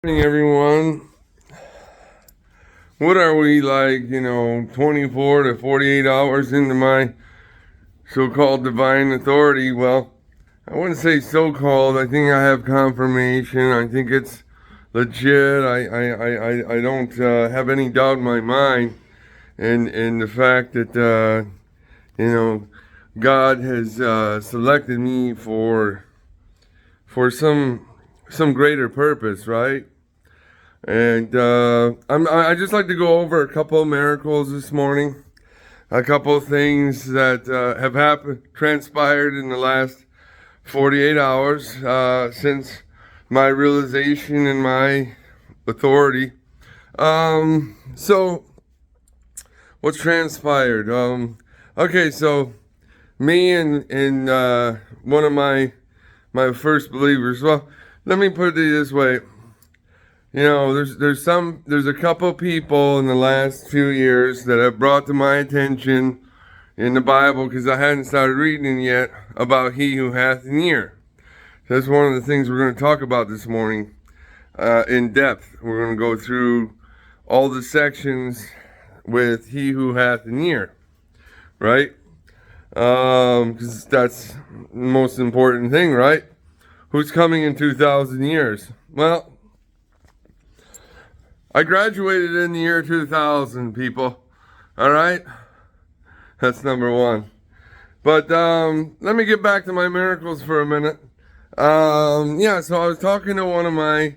Morning, everyone. What are we like, 24 to 48 hours into my so-called divine authority? Well, I wouldn't say so-called. I think I have confirmation. I think it's legit. I don't have any doubt in my mind in the fact that, God has selected me for some greater purpose, right? And I just like to go over a couple of miracles this morning, a couple of things that have happened, transpired in the last 48 hours since my realization and my authority. So what's transpired? Okay, so me and one of my first believers. Well, let me put it this way. There's a couple people in the last few years that have brought to my attention in the Bible, because I hadn't started reading it yet, about he who hath an ear. That's one of the things we're going to talk about this morning in depth. We're going to go through all the sections with he who hath an ear, right? Because that's the most important thing, right? Who's coming in 2,000 years? Well, I graduated in the year 2000, people. All right? That's number one. But let me get back to my miracles for a minute. So I was talking to one of my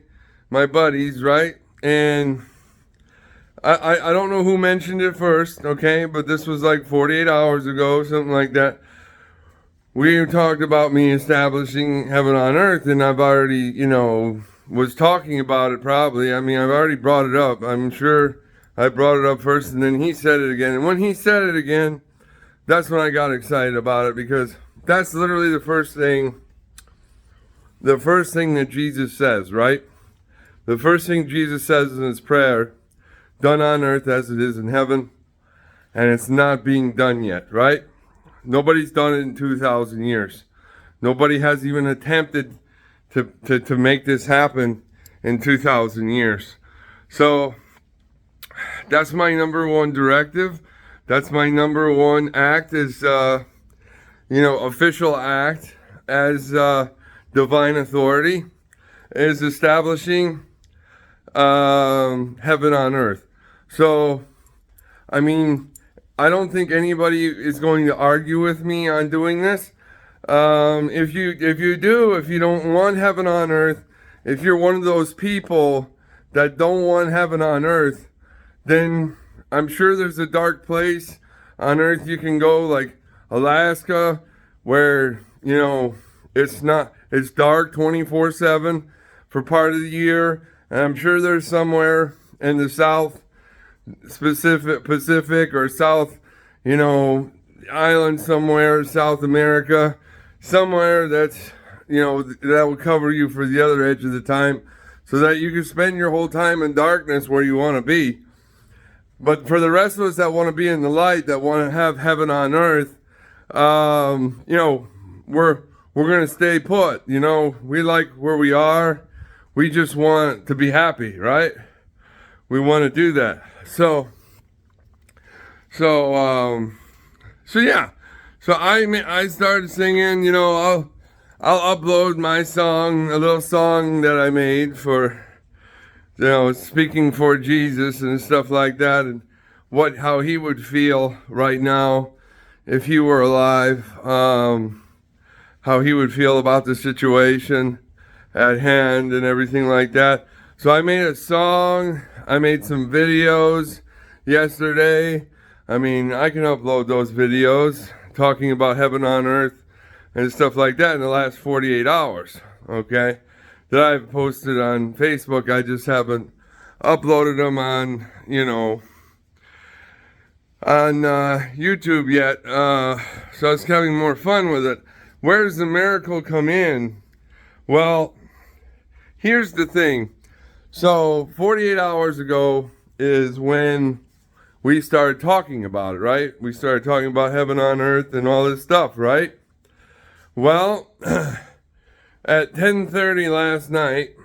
buddies, right? And I don't know who mentioned it first, okay? But this was like 48 hours ago, something like that. We talked about me establishing heaven on earth, and I've already, was talking about it probably. I mean, I've already brought it up. I'm sure I brought it up first, and then he said it again. And when he said it again, that's when I got excited about it, because that's literally the first thing that Jesus says, right? The first thing Jesus says in his prayer, done on earth as it is in heaven, and it's not being done yet, right? Nobody's done it in 2,000 years. Nobody has even attempted to make this happen in 2,000 years. So that's my number one directive. That's my number one act, is official act as divine authority, is establishing heaven on earth. So, I mean, I don't think anybody is going to argue with me on doing this. If you don't want heaven on earth, if you're one of those people that don't want heaven on earth, then I'm sure there's a dark place on earth you can go, like Alaska, where, it's dark 24/7 for part of the year. And I'm sure there's somewhere in the South Pacific or South, island somewhere, South America, somewhere that's, that will cover you for the other edge of the time, so that you can spend your whole time in darkness where you want to be. But for the rest of us that want to be in the light, that want to have heaven on earth, we're going to stay put. We like where we are. We just want to be happy, right? We want to do that. So yeah. So I started singing. I'll upload my song, a little song that I made for, speaking for Jesus and stuff like that, and how he would feel right now if he were alive, how he would feel about the situation at hand and everything like that. So I made a song. I made some videos yesterday. I mean, I can upload those videos talking about heaven on earth and stuff like that in the last 48 hours, okay? That I've posted on Facebook. I just haven't uploaded them on, on YouTube yet. So I was having more fun with it. Where does the miracle come in? Well, here's the thing. So 48 hours ago is when we started talking about it, right? We started talking about heaven on earth and all this stuff, right? Well, at 10:30 last night,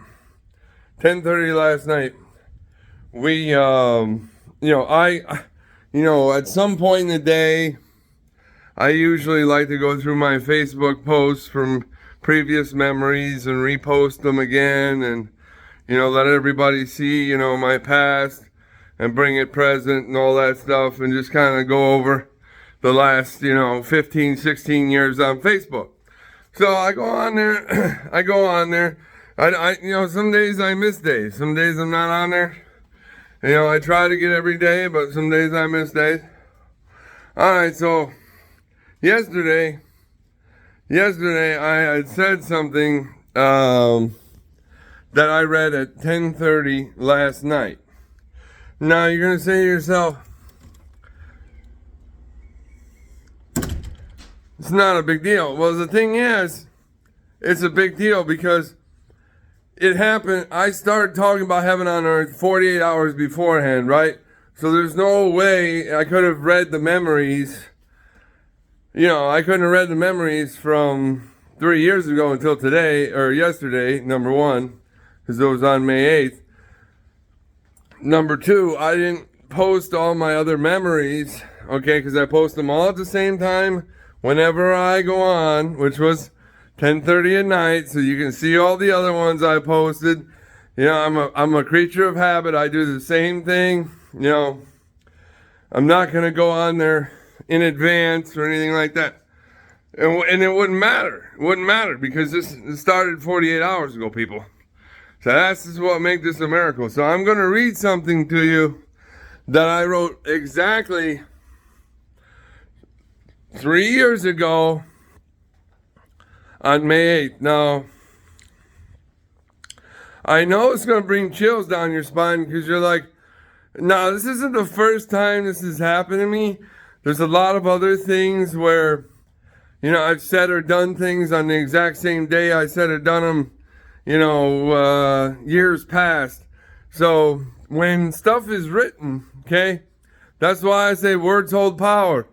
10:30 last night, we, at some point in the day, I usually like to go through my Facebook posts from previous memories and repost them again and, let everybody see, my past and bring it present and all that stuff and just kind of go over the last, 15, 16 years on Facebook. So I go on there, I some days I miss days. Some days I'm not on there. I try to get every day, but some days I miss days. Alright, so yesterday I had said something that I read at 10:30 last night. Now you're going to say to yourself, it's not a big deal. Well, the thing is, it's a big deal because it happened. I started talking about heaven on earth 48 hours beforehand, right? So there's no way I could have read the memories. I couldn't have read the memories from 3 years ago until today, or yesterday, number one, because it was on May 8th. Number two, I didn't post all my other memories, okay, because I post them all at the same time whenever I go on, which was 10:30 at night, so you can see all the other ones I posted. I'm a creature of habit. I do the same thing. I'm not going to go on there in advance or anything like that. And it wouldn't matter. It wouldn't matter because this started 48 hours ago, people. So that's just what makes this a miracle. So I'm going to read something to you that I wrote exactly 3 years ago on May 8th. Now, I know it's going to bring chills down your spine because you're like, no, this isn't the first time this has happened to me. There's a lot of other things where, I've said or done things on the exact same day I said or done them, years past. So when stuff is written, okay, that's why I say words hold power,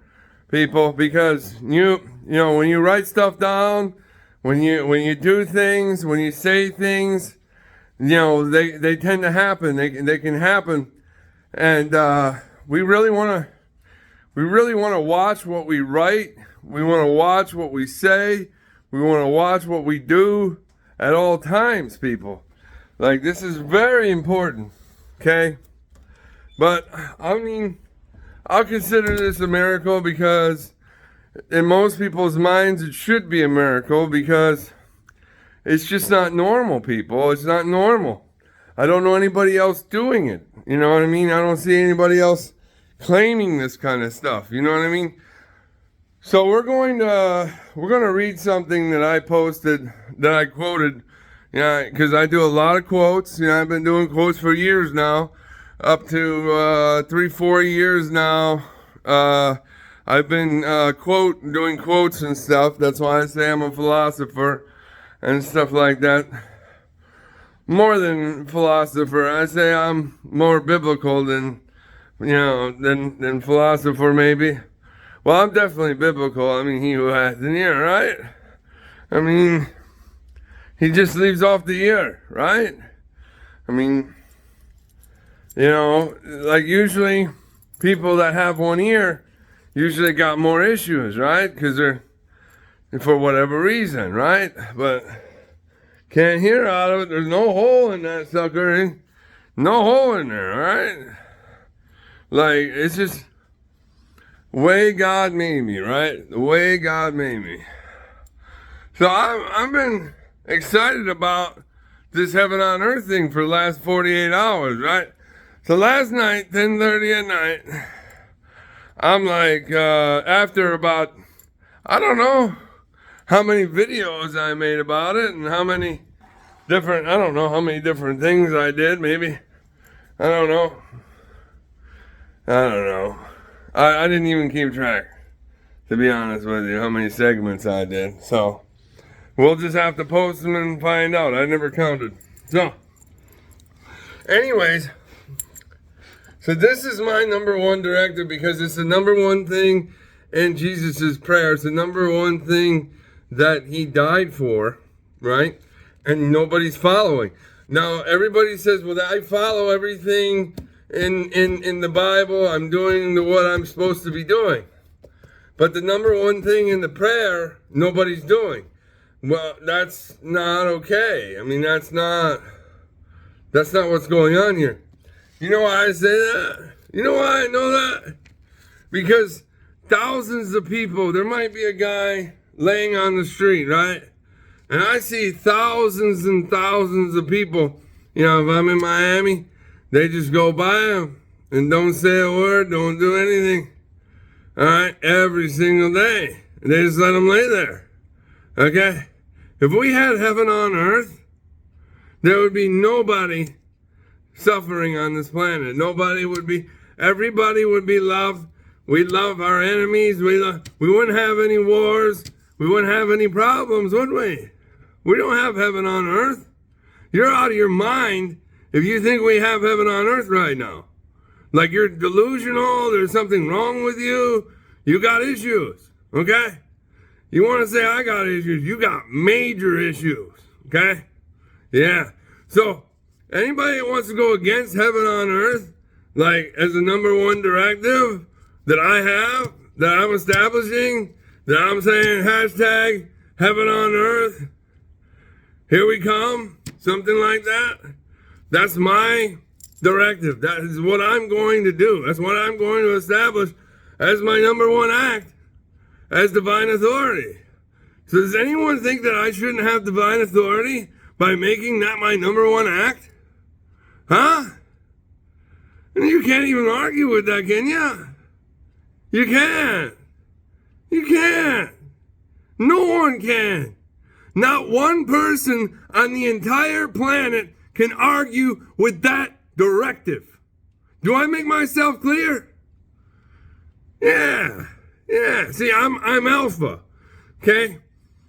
people, because when you write stuff down, when you do things, when you say things, they tend to happen. They can happen, and we really want to watch what we write. We want to watch what we say. We want to watch what we do at all times, people. Like, this is very important, okay? But I'll consider this a miracle because in most people's minds it should be a miracle because it's just not normal, people. It's not normal. I don't know anybody else doing it. You know what I mean? I don't see anybody else claiming this kind of stuff. You know what I mean? So we're going to read something that I posted, that I quoted, because I do a lot of quotes. I've been doing quotes for years now, up to 3-4 years now. I've been doing quotes and stuff. That's why I say I'm a philosopher and stuff like that. More than philosopher, I say I'm more biblical than philosopher, maybe. Well, I'm definitely biblical. He who hath an ear, right? He just leaves off the ear, right? Like usually people that have one ear usually got more issues, right? Because they're, for whatever reason, right? But can't hear out of it. There's no hole in that sucker. No hole in there, right? Like, it's just way God made me, right? The way God made me. So I've been excited about this heaven on earth thing for the last 48 hours, right? So last night, 10:30 at night, I'm like, after about, I don't know how many videos I made about it and how many different, I don't know how many different things I did, maybe. I don't know. I didn't even keep track, to be honest with you, how many segments I did. So we'll just have to post them and find out. I never counted. So anyways, so this is my number one directive because it's the number one thing in Jesus's prayer. It's the number one thing that he died for, right? And nobody's following. Now, everybody says, well, I follow everything in the Bible. I'm doing what I'm supposed to be doing. But the number one thing in the prayer, nobody's doing. Well, that's not okay. I mean, that's not what's going on here. You know why I say that? You know why I know that? Because thousands of people, there might be a guy laying on the street, right? And I see thousands and thousands of people, you know, if I'm in Miami, they just go by him and don't say a word, don't do anything. All right, every single day. They just let them lay there. Okay? If we had heaven on earth, there would be nobody suffering on this planet. Everybody would be loved. We'd love our enemies. We wouldn't have any wars. We wouldn't have any problems, would we? We don't have heaven on earth. You're out of your mind if you think we have heaven on earth right now. Like you're delusional, there's something wrong with you. You got issues, okay? You want to say I got issues, you got major issues, okay? Yeah. So, anybody that wants to go against heaven on earth, like as the number one directive that I have, that I'm establishing, that I'm saying hashtag heaven on earth, here we come, something like that, that's my directive. That is what I'm going to do. That's what I'm going to establish as my number one act as divine authority. So does anyone think that I shouldn't have divine authority by making that my number one act? Huh? And you can't even argue with that, can you? You can't. You can't. No one can. Not one person on the entire planet can argue with that directive. Do I make myself clear? Yeah. See, I'm alpha. Okay?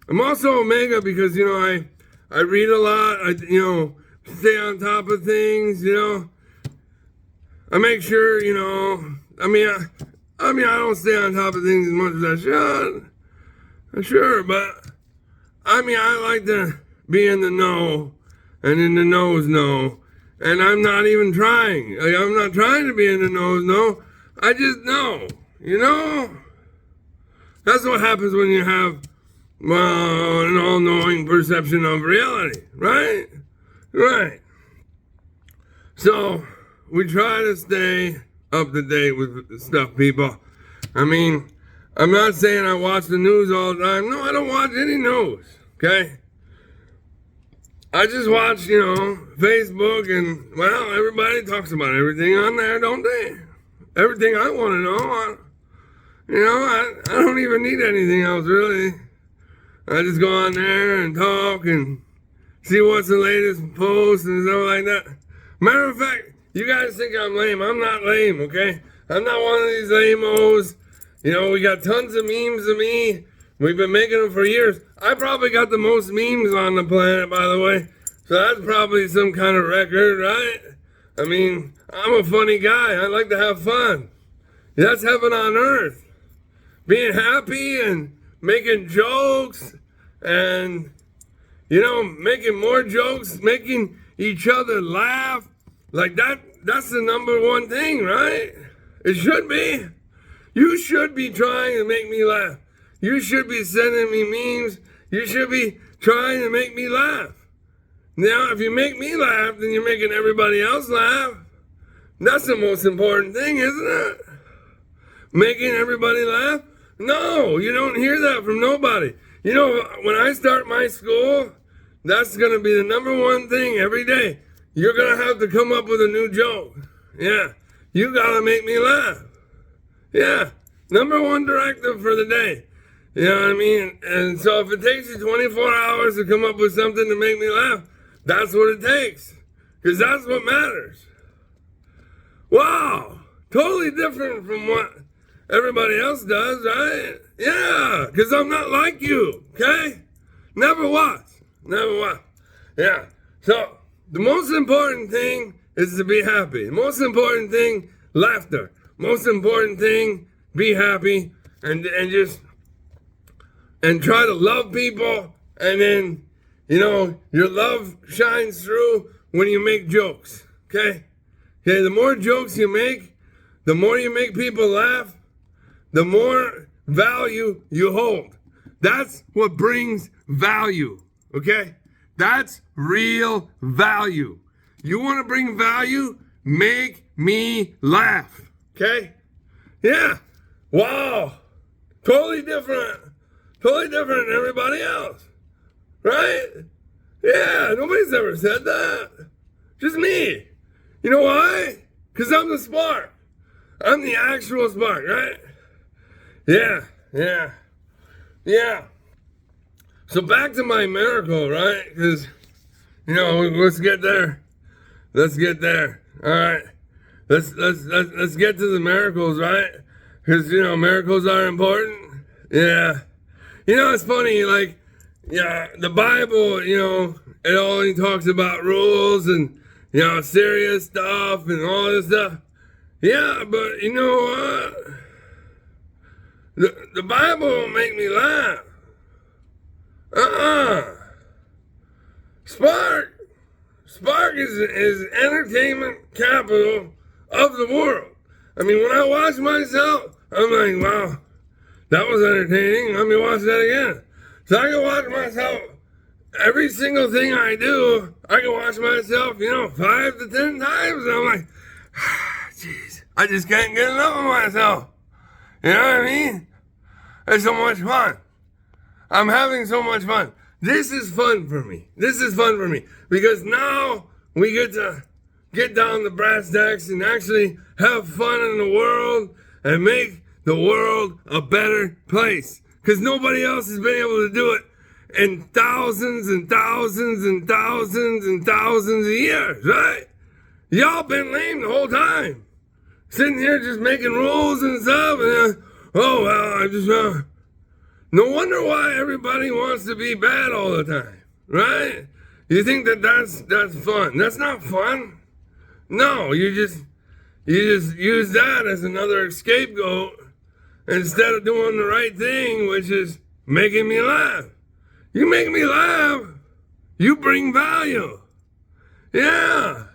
I'm also omega because, you know, I read a lot. I stay on top of things, you know. I make sure, you know, I don't stay on top of things as much as I should. Sure, but I like to be in the know, and in the knows know. And I'm not even trying. Like, I'm not trying to be in the knows know. I just know, you know? That's what happens when you have, well, an all-knowing perception of reality, right? Right. So, we try to stay up to date with stuff, people. I mean, I'm not saying I watch the news all the time. No, I don't watch any news, okay? I just watch, you know, Facebook, and, well, everybody talks about everything on there, don't they? Everything I want to know. I don't even need anything else, really. I just go on there and talk and see what's the latest post and stuff like that. Matter of fact, you guys think I'm lame. I'm not lame, okay? I'm not one of these lame-os. You know, we got tons of memes of me. We've been making them for years. I probably got the most memes on the planet, by the way. So that's probably some kind of record, right? I mean, I'm a funny guy. I like to have fun. That's heaven on earth. Being happy and making jokes and, you know, making more jokes, making each other laugh. Like that's the number one thing, right? It should be. You should be trying to make me laugh. You should be sending me memes. You should be trying to make me laugh. Now, if you make me laugh, then you're making everybody else laugh. That's the most important thing, isn't it? Making everybody laugh? No, you don't hear that from nobody. You know, when I start my school, that's going to be the number one thing every day. You're going to have to come up with a new joke. Yeah, you got to make me laugh. Yeah, number one directive for the day. You know what I mean? And so if it takes you 24 hours to come up with something to make me laugh, that's what it takes. Because that's what matters. Wow, totally different from what everybody else does, right? Yeah, because I'm not like you, okay? Never was. Yeah, so the most important thing is to be happy. The most important thing, laughter. Most important thing, be happy and try to love people, and then, you know, your love shines through when you make jokes, okay? Okay, the more jokes you make, the more you make people laugh, the more value you hold. That's what brings value, okay? That's real value. You want to bring value? Make me laugh, okay? Yeah. Wow. Totally different than everybody else, right? Yeah, nobody's ever said that. Just me. You know why? Because I'm the spark. I'm the actual spark, right? Yeah. So back to my miracle, right? Because, let's get there. All right. Let's get to the miracles, right? Because, miracles are important. Yeah. It's funny, like, the Bible, it only talks about rules and, serious stuff and all this stuff. Yeah, but you know what? The Bible will make me laugh. Spark is entertainment capital of the world. I mean, when I watch myself, I'm like, wow, that was entertaining. Let me watch that again. So I can watch myself. Every single thing I do, I can watch myself, 5 to 10 times. And I'm like, jeez, I just can't get enough of myself. You know what I mean? It's so much fun. I'm having so much fun. This is fun for me. Because now we get to get down the brass tacks and actually have fun in the world and make the world a better place. Because nobody else has been able to do it in thousands and thousands and thousands and thousands of years, right? Y'all been lame the whole time. Sitting here just making rules and stuff. And, I just... No wonder why everybody wants to be bad all the time, right? You think that's fun. That's not fun. No, you just use that as another scapegoat instead of doing the right thing, which is making me laugh. You make me laugh, you bring value. Yeah.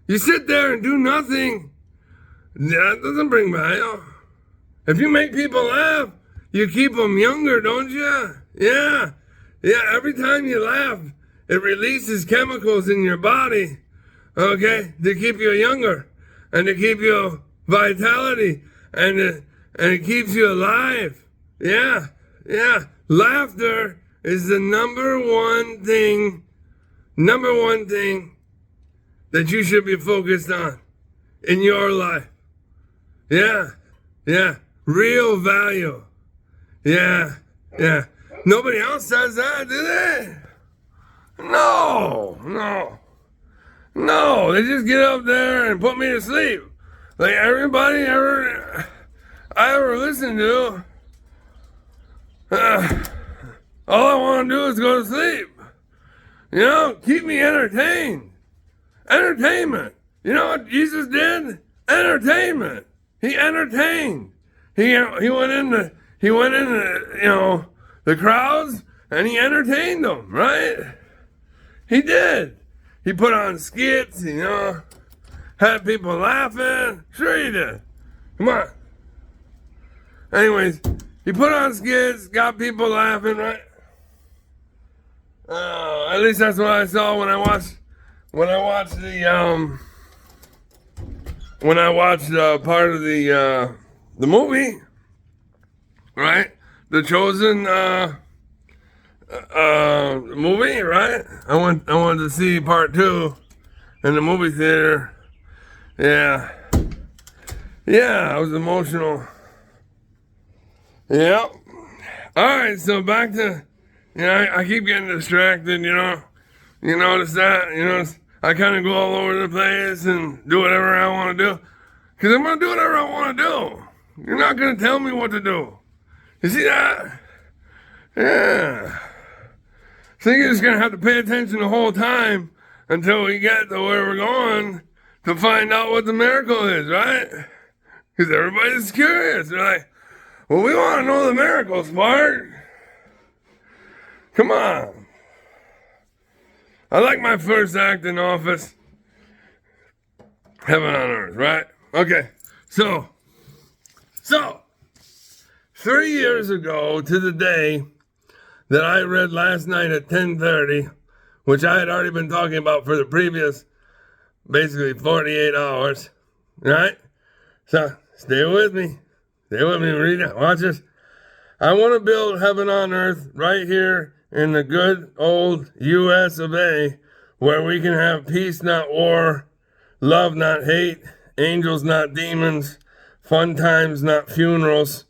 You sit there and do nothing, that doesn't bring value. If you make people laugh, you keep them younger, don't you? Yeah. Every time you laugh, it releases chemicals in your body, okay, to keep you younger and to keep you vitality and it keeps you alive. Yeah. Laughter is the number one thing that you should be focused on in your life. Yeah. Real value. Yeah. Nobody else says that, do they? No. They just get up there and put me to sleep. Like everybody I ever listened to, all I want to do is go to sleep. Keep me entertained. Entertainment. You know what Jesus did? Entertainment. He entertained. He went in the crowds and he entertained them, right? He did. He put on skits, had people laughing. Sure he did. Come on. Anyways, he put on skits, got people laughing, right? At least that's what I saw when I watched part of the movie, right? The Chosen movie, right? I wanted to see part 2 in the movie theater. Yeah, I was emotional. Yeah. All right, so back to, I keep getting distracted, You notice that, I kind of go all over the place and do whatever I want to do. Because I'm going to do whatever I want to do. You're not going to tell me what to do. You see that? Yeah. So you're just going to have to pay attention the whole time until we get to where we're going to find out what the miracle is, right? Because everybody's curious. They're like, well, we want to know the miracle, Spark. Come on. I like my first act in office. Heaven on earth, right? Okay. So 3 years ago to the day that I read last night at 10:30, which I had already been talking about for the previous basically 48 hours, right? So stay with me. Read it. Watch this. I want to build heaven on earth right here in the good old US of A, where we can have peace, not war, love, not hate, angels, not demons, fun times, not funerals.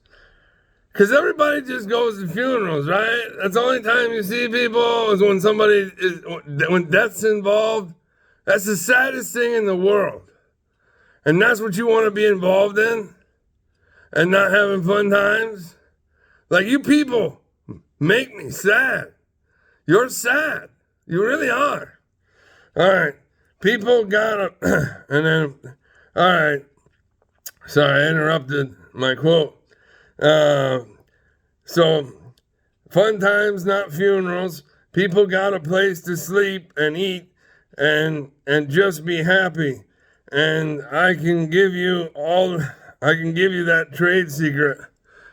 Because everybody just goes to funerals, right? That's the only time you see people is when death's involved. That's the saddest thing in the world. And that's what you want to be involved in? And not having fun times? Like, you people make me sad. You're sad. You really are. All right. People gotta, and then, all right. Sorry, I interrupted my quote. So, fun times, not funerals. People got a place to sleep and eat and just be happy. And I can give you that trade secret,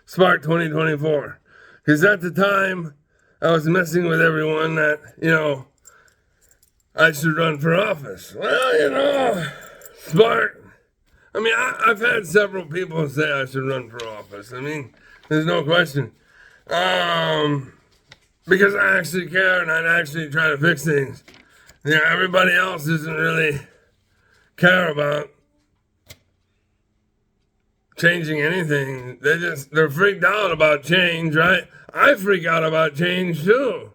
Spark 2024. Because at the time, I was messing with everyone that, I should run for office. Well, Spark. I mean, I've had several people say I should run for office. I mean, there's no question. Because I actually care and I'd actually try to fix things. Everybody else doesn't really care about changing anything. They're freaked out about change, right? I freak out about change too.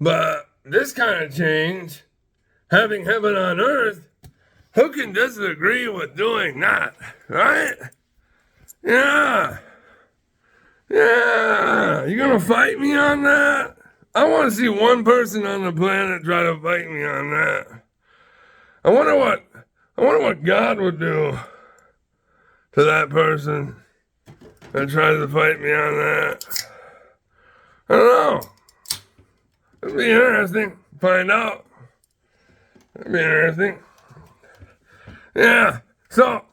But this kind of change, having heaven on earth, who can disagree with doing that, right? Yeah. You gonna fight me on that? I want to see one person on the planet try to fight me on that. I wonder what God would do to that person that tries to fight me on that. I don't know. It'd be interesting. Find out. It'd be interesting. Yeah. So,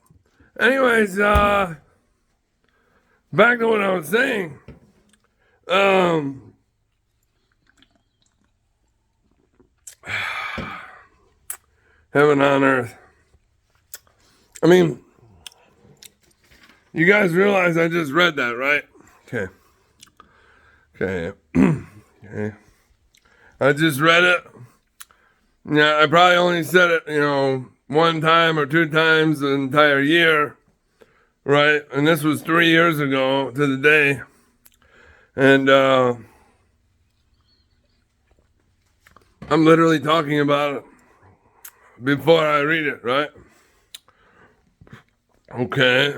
anyways, back to what I was saying. Heaven on earth. I mean, you guys realize I just read that, right? Okay. Okay. I just read it. Yeah, I probably only said it, one time or two times the entire year, right? And this was 3 years ago to the day. And I'm literally talking about it before I read it, right? Okay.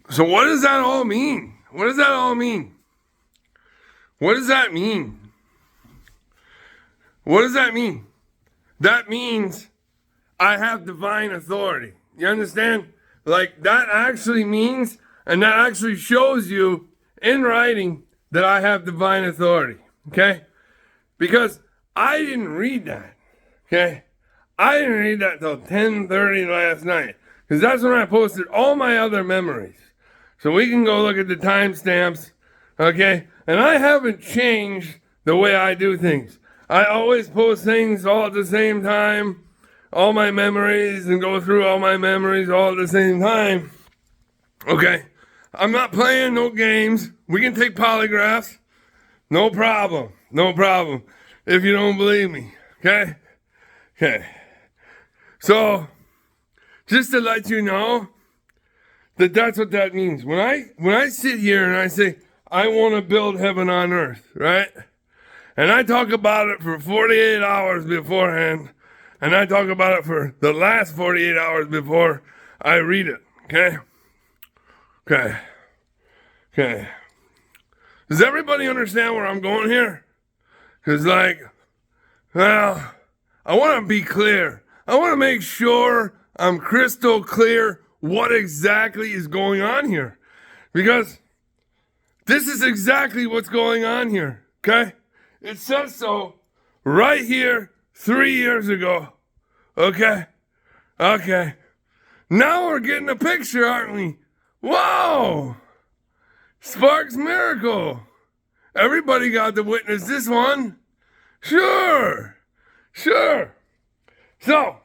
So what does that all mean? What does that mean? What does that mean? That means I have divine authority. You understand? Like, that actually means, and that actually shows you in writing that I have divine authority. Okay? Because I didn't read that. Okay? I didn't read that till 10:30 last night. Because that's when I posted all my other memories. So we can go look at the timestamps. Okay? And I haven't changed the way I do things. I always post things all at the same time. All my memories, and go through all my memories all at the same time. Okay? I'm not playing no games. We can take polygraphs. No problem. If you don't believe me. Okay? So, just to let you know that that's what that means. When I sit here and I say, I want to build heaven on earth, right? And I talk about it for 48 hours beforehand, and I talk about it for the last 48 hours before I read it, okay? Does everybody understand where I'm going here? Because, I want to be clear. I want to make sure I'm crystal clear what exactly is going on here. Because this is exactly what's going on here, okay? It says so right here 3 years ago. Okay? Okay. Now we're getting a picture, aren't we? Whoa! Sparks miracle. Everybody got to witness this one. Sure. So,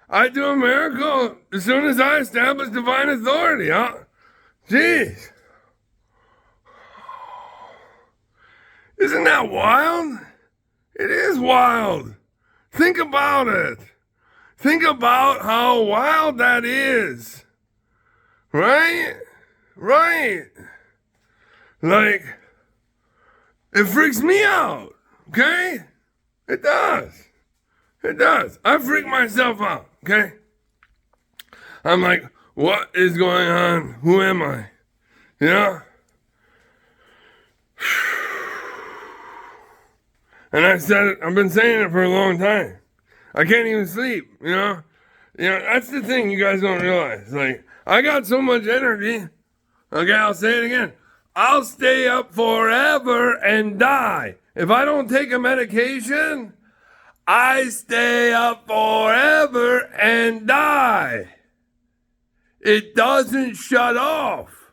I do a miracle as soon as I establish divine authority, huh? Jeez. Isn't that wild? It is wild. Think about it. Think about how wild that is. Right? Like, it freaks me out, okay? It does. I freak myself out, okay? I'm like, what is going on? Who am I? You know? And I said it, I've been saying it for a long time. I can't even sleep, you know? That's the thing you guys don't realize. Like, I got so much energy. Okay, I'll say it again. I'll stay up forever and die. If I don't take a medication, I stay up forever and die. It doesn't shut off.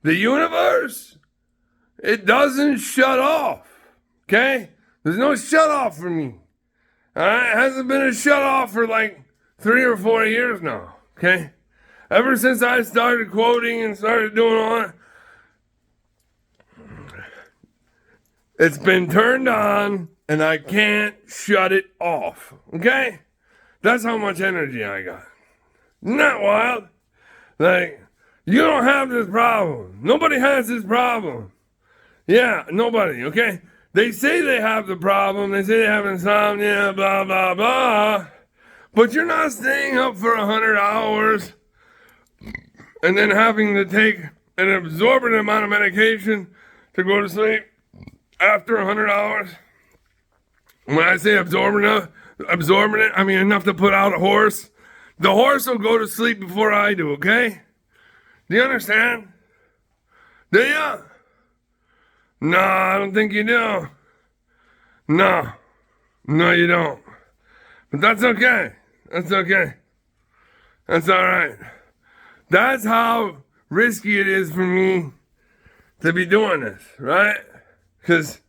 The universe, it doesn't shut off. Okay? There's no shut off for me. It hasn't been a shut off for like 3 or 4 years now. Okay? Ever since I started quoting and started doing all that, it's been turned on and I can't shut it off. Okay? That's how much energy I got. Isn't that wild? Like, you don't have this problem. Nobody has this problem. Yeah, nobody, okay? They say they have the problem. They say they have insomnia, blah, blah, blah. But you're not staying up for 100 hours and then having to take an absorbent amount of medication to go to sleep after 100 hours. When I say absorbent, I mean enough to put out a horse. The horse will go to sleep before I do, okay? Do you understand? Do you? No, I don't think you do. No, you don't. But that's okay. That's all right. That's how risky it is for me to be doing this, right? Because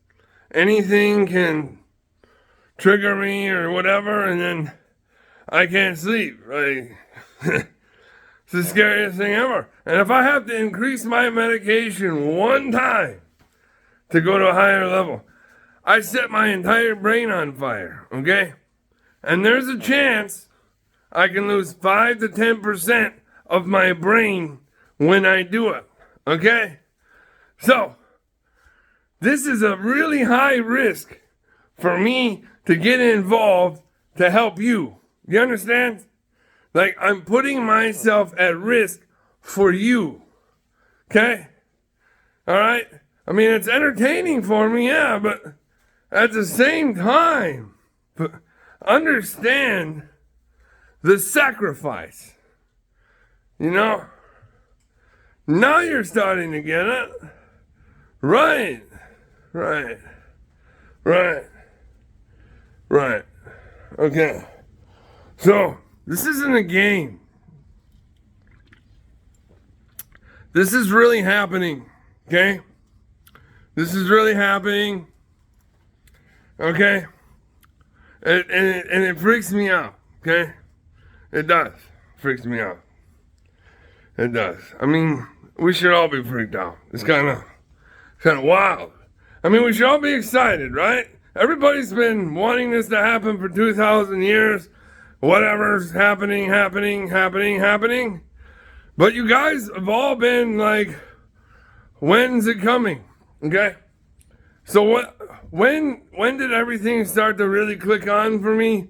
anything can trigger me or whatever, and then I can't sleep. Like, it's the scariest thing ever. And if I have to increase my medication one time to go to a higher level, I set my entire brain on fire, okay? And there's a chance I can lose 5 to 10% of my brain when I do it, okay? So, this is a really high risk for me to get involved to help you. You understand? Like, I'm putting myself at risk for you, okay? All right? I mean, it's entertaining for me, yeah, but at the same time, understand the sacrifice. You know? Now you're starting to get it. Right. Okay. So, this isn't a game. This is really happening. Okay? This is really happening. Okay? And it freaks me out. Okay? It does. Freaks me out. It does. I mean, we should all be freaked out. It's kind of wild. I mean, we should all be excited, right? Everybody's been wanting this to happen for 2,000 years. Whatever's happening. But you guys have all been like, when's it coming? Okay? So when did everything start to really click on for me?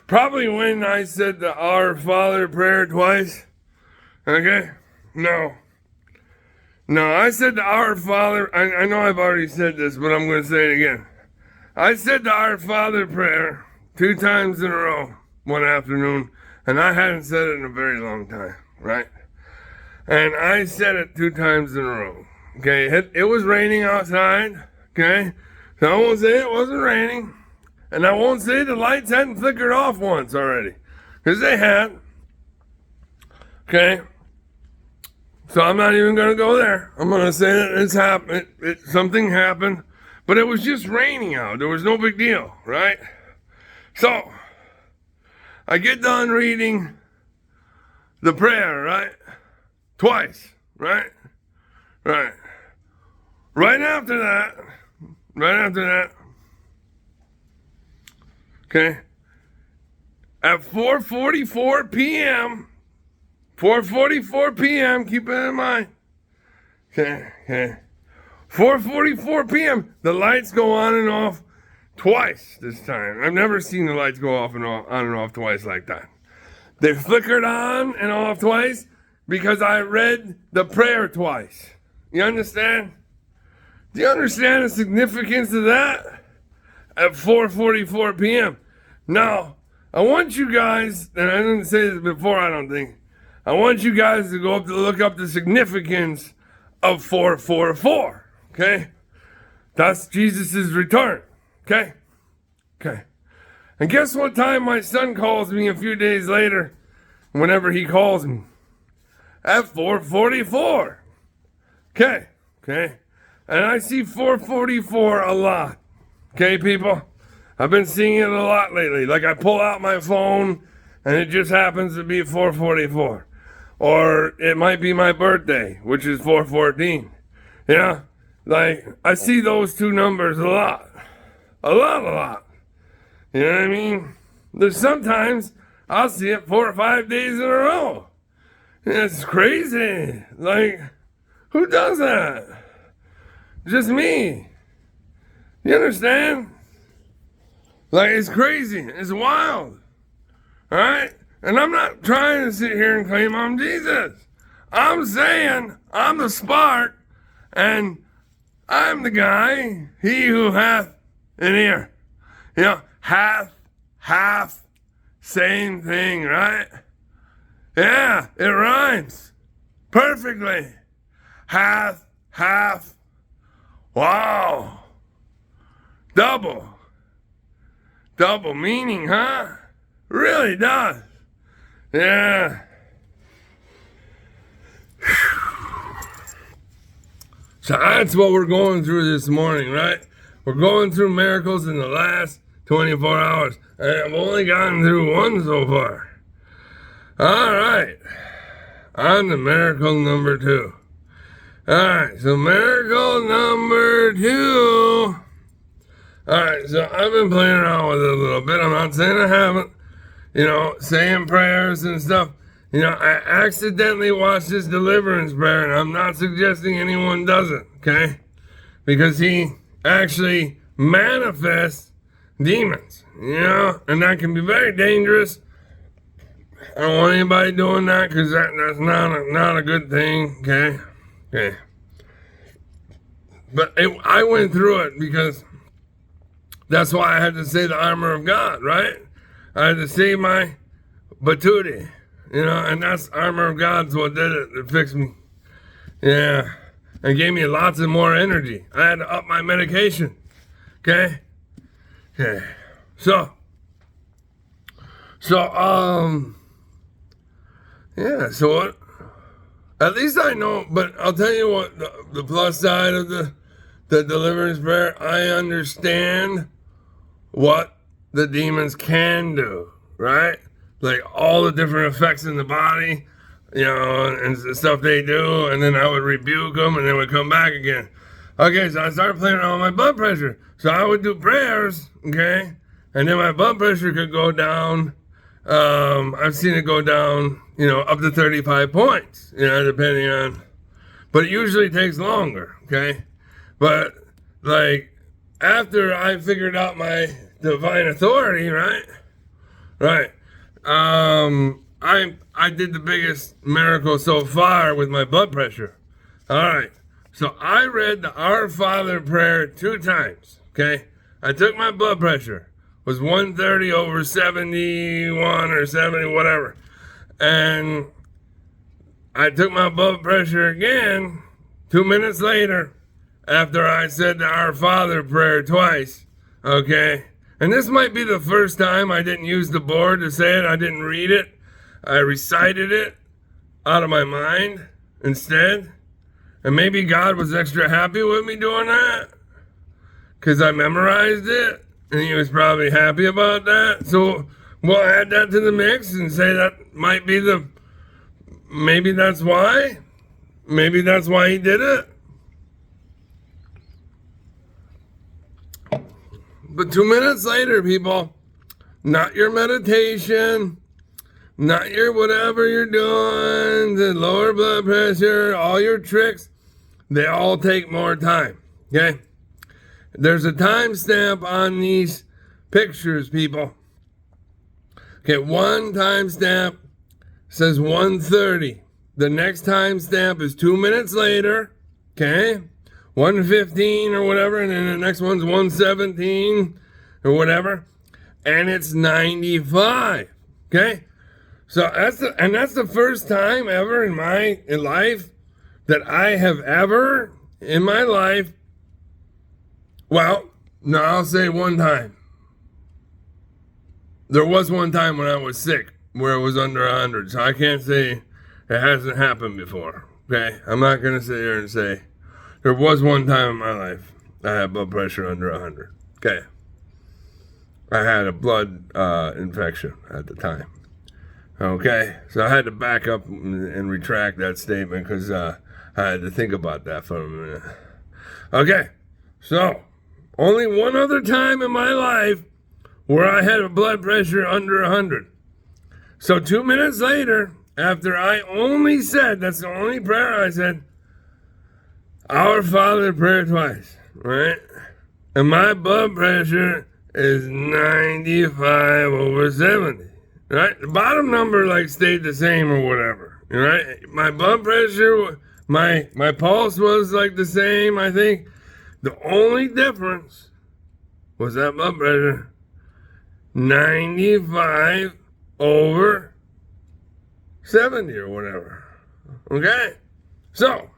Probably when I said the Our Father prayer twice. Okay? No, I said the Our Father. I know I've already said this, but I'm going to say it again. I said the Our Father prayer 2 times in a row one afternoon, and I hadn't said it in a very long time, right? And I said it 2 times in a row. Okay, it was raining outside. Okay, So I won't say it wasn't raining. And I won't say the lights hadn't flickered off once already. Because they had. Okay? So I'm not even going to go there. I'm going to say that it's happened. Something happened. But it was just raining out. There was no big deal, right? So, I get done reading the prayer, right? Twice, right? Right. Right after that, okay, at 4:44 p.m., 4:44 p.m., keep it in mind, okay, 4:44 p.m., the lights go on and off twice this time. I've never seen the lights go off and on and off twice like that. They flickered on and off twice because I read the prayer twice. You understand? Do you understand the significance of that? At 4:44 p.m. Now, I want you guys, and I didn't say this before, I don't think. I want you guys to go up to look up the significance of 444. Okay? That's Jesus' return. Okay? Okay. And guess what time my son calls me a few days later? Whenever he calls me. At 4:44. Okay. Okay. And I see 4:44 a lot. Okay, people? I've been seeing it a lot lately. Like I pull out my phone and it just happens to be 4:44. Or it might be my birthday, which is 4:14. Yeah? Like, I see those two numbers a lot. A lot. You know what I mean? There's sometimes I'll see it 4 or 5 days in a row. It's crazy. Like, who does that? Just me. You understand? Like, it's crazy. It's wild. Alright? And I'm not trying to sit here and claim I'm Jesus. I'm saying I'm the spark and I'm the guy, he who hath an ear. You know, hath, same thing, right? Yeah, it rhymes perfectly. Hath, wow. Double meaning, huh? Really does. Yeah. So that's what we're going through this morning, right? We're going through miracles in the last 24 hours. And I've only gotten through one so far. All right. On to miracle number 2. All right. So miracle number 2. All right. So I've been playing around with it a little bit. I'm not saying I haven't. You know, saying prayers and stuff. You know, I accidentally watched this deliverance prayer, and I'm not suggesting anyone does it, okay? Because he actually manifests demons, you know? And that can be very dangerous. I don't want anybody doing that because that's not a good thing, okay? Okay. But I went through it because that's why I had to say the armor of God, right? I had to say my batootie, you know, and that's armor of God's what did it. It fixed me. Yeah. And gave me lots of more energy. I had to up my medication. Okay? Okay. So, yeah, so what? At least I know, but I'll tell you what, the plus side of the deliverance prayer, I understand what the demons can do, right? Like all the different effects in the body, you know, and the stuff they do, and then I would rebuke them, and then would come back again. Okay, so I started playing around with my blood pressure. So I would do prayers, okay, and then my blood pressure could go down. I've seen it go down, you know, up to 35 points, you know, depending on, but it usually takes longer, okay? But, like, after I figured out my divine authority, right? I did the biggest miracle so far with my blood pressure. All right. So I read the Our Father prayer 2 times, okay? I took my blood pressure. It was 130 over 71 or 70, whatever. And I took my blood pressure again 2 minutes later after I said the Our Father prayer twice, okay? And this might be the first time I didn't use the board to say it. I didn't read it. I recited it out of my mind instead. And maybe God was extra happy with me doing that because I memorized it. And he was probably happy about that. So we'll add that to the mix and say that might be maybe that's why. Maybe that's why he did it. But 2 minutes later, people, not your meditation, not your whatever you're doing, the lower blood pressure, all your tricks, they all take more time, okay? There's a timestamp on these pictures, people. Okay, one timestamp says 1:30. The next timestamp is 2 minutes later, okay? 1:15 or whatever, and then the next one's 1:17 or whatever, and it's 95. Okay, so that's the first time ever in my life that I have ever in my life. Well, no, I'll say one time. There was one time when I was sick where it was under 100, so I can't say it hasn't happened before. Okay, I'm not gonna sit here and say. There was one time in my life I had blood pressure under 100. Okay. I had a blood infection at the time. Okay. So I had to back up and retract that statement because I had to think about that for a minute. Okay. So, only one other time in my life where I had a blood pressure under 100. So 2 minutes later, after I only said, that's the only prayer I said, Our Father prayer twice, right? And my blood pressure is 95/70, right? The bottom number like stayed the same or whatever, right? My blood pressure, my pulse was like the same, I think. The only difference was that blood pressure 95/70 or whatever, okay? So,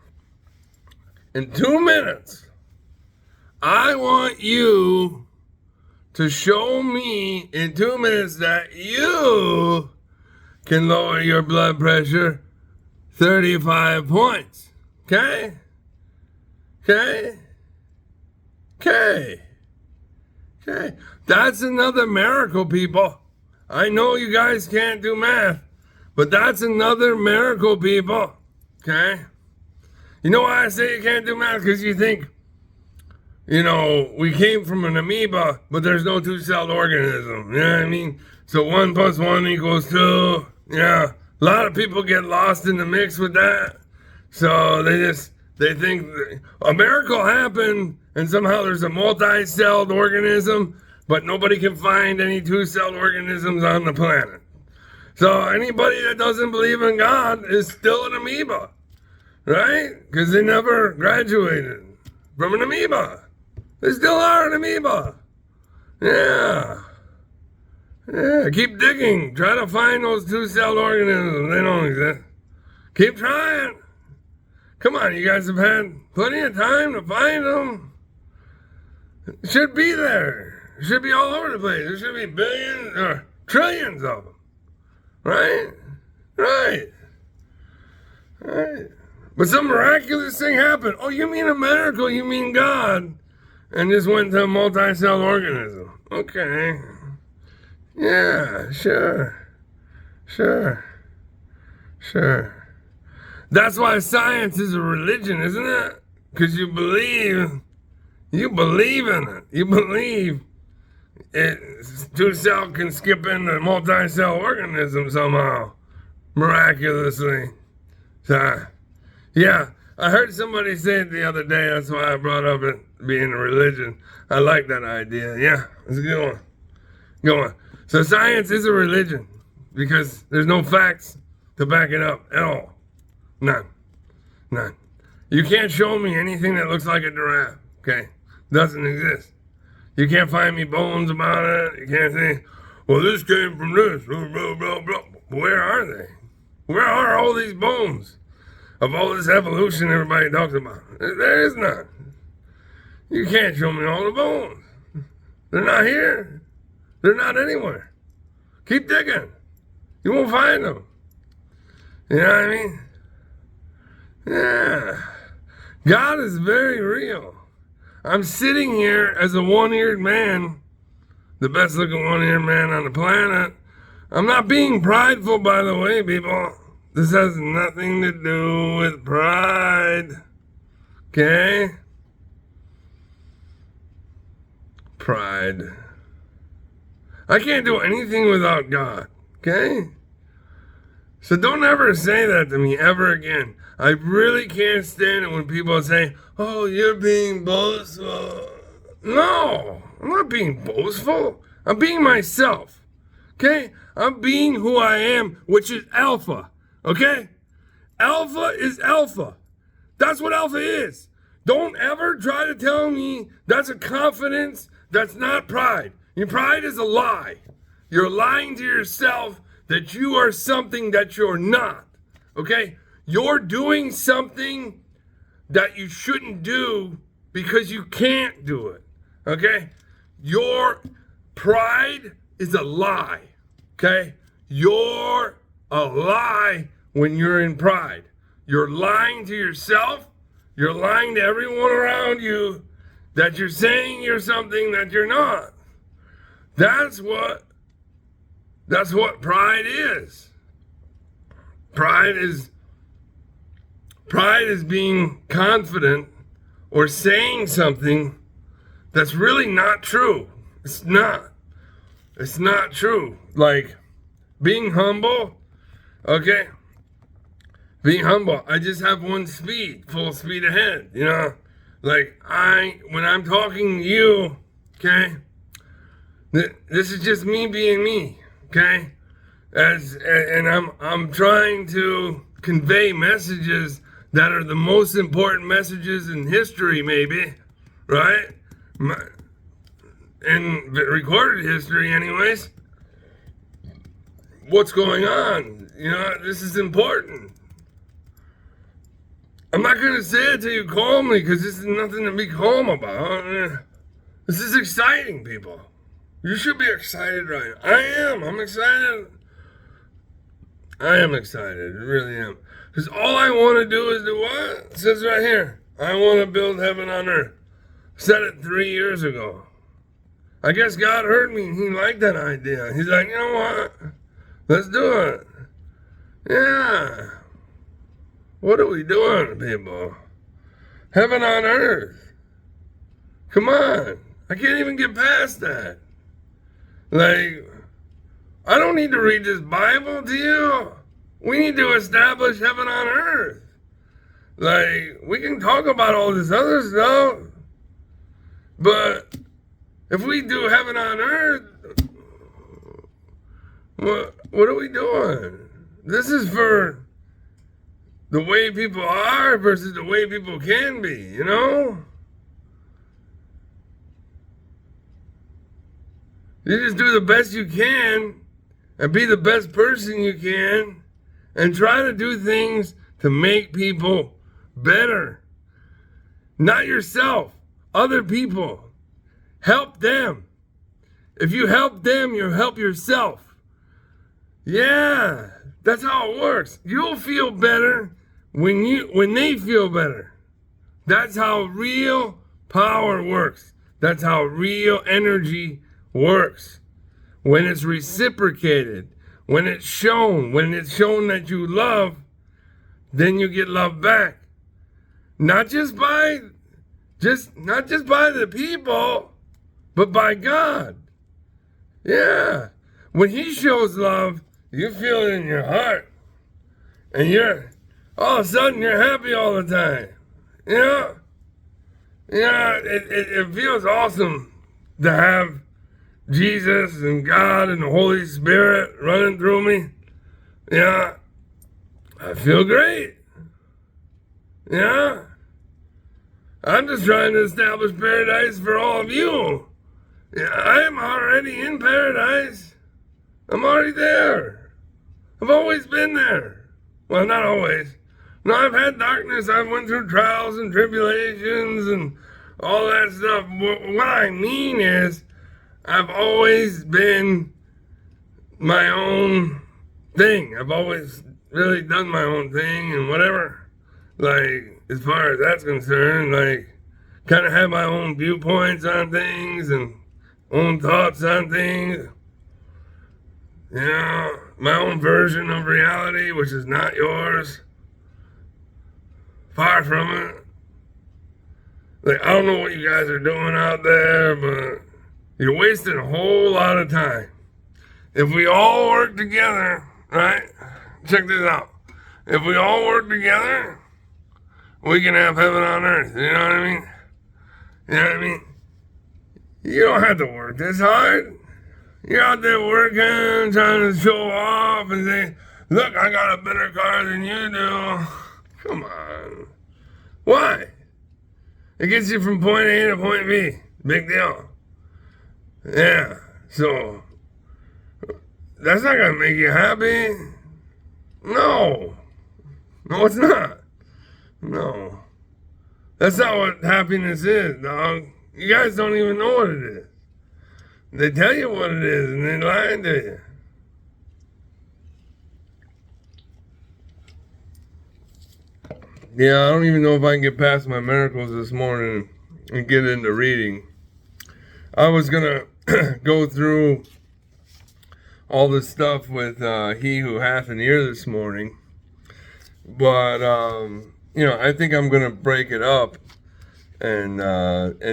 in 2 minutes, I want you to show me in 2 minutes that you can lower your blood pressure 35 points. Okay? Okay? Okay? Okay? That's another miracle, people. I know you guys can't do math, but that's another miracle, people. Okay? You know why I say you can't do math? Because you think, we came from an amoeba, but there's no two-celled organism. You know what I mean? So 1 + 1 = 2. Yeah. A lot of people get lost in the mix with that. So they think a miracle happened and somehow there's a multi-celled organism, but nobody can find any two-celled organisms on the planet. So anybody that doesn't believe in God is still an amoeba. Right? Because they never graduated from an amoeba. They still are an amoeba. Yeah. Yeah, keep digging. Try to find those two-celled organisms. They don't exist. Keep trying. Come on, you guys have had plenty of time to find them. It should be there. It should be all over the place. There should be billions or trillions of them. Right? Right. Right. But some miraculous thing happened. Oh, you mean a miracle? You mean God? And just went to a multi-celled organism. Okay. Yeah, sure. That's why science is a religion, isn't it? Because you believe in it. You believe two-cell can skip into multi-cell organism somehow, miraculously. So, yeah, I heard somebody say it the other day. That's why I brought up it being a religion. I like that idea. Yeah, it's a good one. Go on. So science is a religion because there's no facts to back it up at all. None. You can't show me anything that looks like a giraffe. Okay, doesn't exist. You can't find me bones about it. You can't say, well, this came from this. Blah, blah, blah, blah. Where are they? Where are all these bones of all this evolution everybody talks about? There is none. You can't show me all the bones. They're not here. They're not anywhere. Keep digging. You won't find them. You know what I mean? Yeah. God is very real. I'm sitting here as a one-eared man, the best looking one-eared man on the planet. I'm not being prideful, by the way, people. This has nothing to do with pride. Okay? Pride. I can't do anything without God. Okay? So don't ever say that to me ever again. I really can't stand it when people say, oh, you're being boastful. No, I'm not being boastful. I'm being myself. Okay? I'm being who I am, which is alpha. Okay? Alpha is alpha. That's what alpha is. Don't ever try to tell me that's a confidence. That's not pride. Your pride is a lie. You're lying to yourself that you are something that you're not. Okay? You're doing something that you shouldn't do because you can't do it. Okay? Your pride is a lie. Okay? You're a lie when you're in pride. You're lying to yourself. You're lying to everyone around you that you're saying you're something that you're not. That's what pride is. Pride is being confident or saying something that's really not true. It's not. It's not true. Like being humble, okay? Being humble. I just have one speed, full speed ahead, you know? Like when I'm talking to you, okay? This is just me being me, okay? And I'm trying to convey messages that are the most important messages in history, maybe, right? In recorded history, anyways. What's going on? You know, this is important. I'm not going to say it to you calmly because this is nothing to be calm about. This is exciting, people. You should be excited right now. I am. I'm excited. I am excited. I really am. Because all I want to do is do what? It says right here. I want to build heaven on earth. Said it 3 years ago. I guess God heard me and he liked that idea. He's like, you know what? Let's do it. Yeah. What are we doing, people? Heaven on earth. Come on. I can't even get past that. Like, I don't need to read this Bible to you. We need to establish heaven on earth. Like, we can talk about all this other stuff, but if we do heaven on earth, what are we doing? This is for the way people are versus the way people can be, you know? You just do the best you can and be the best person you can and try to do things to make people better. Not yourself, other people. Help them. If you help them, you help yourself. Yeah, that's how it works. You'll feel better when they feel better. That's how real power works. That's how real energy works. When it's reciprocated, when it's shown that you love, then you get love back. Not just by the people, but by God. Yeah. When he shows love, you feel it in your heart. And all of a sudden you're happy all the time. You know? Yeah, it feels awesome to have Jesus and God and the Holy Spirit running through me. Yeah. I feel great. Yeah. I'm just trying to establish paradise for all of you. Yeah, I am already in paradise. I'm already there. I've always been there. Well, not always. No, I've had darkness. I've went through trials and tribulations and all that stuff. What I mean is, I've always been my own thing. I've always really done my own thing and whatever. Like, as far as that's concerned, like, kind of have my own viewpoints on things and own thoughts on things. You know, my own version of reality, which is not yours. Far from it. Like, I don't know what you guys are doing out there, but you're wasting a whole lot of time. If we all work together, right? Check this out. If we all work together, we can have heaven on earth. You know what I mean? You know what I mean? You don't have to work this hard. You're out there working, trying to show off and say, look, I got a better car than you do. Come on. Why? It gets you from point A to point B. Big deal. Yeah. So, that's not going to make you happy. No. No, it's not. No. That's not what happiness is, dog. You guys don't even know what it is. They tell you what it is and they lie to you. Yeah, I don't even know if I can get past my miracles this morning and get into reading. I was going to go through all this stuff with He Who Hath an Ear this morning. But, I think I'm going to break it up and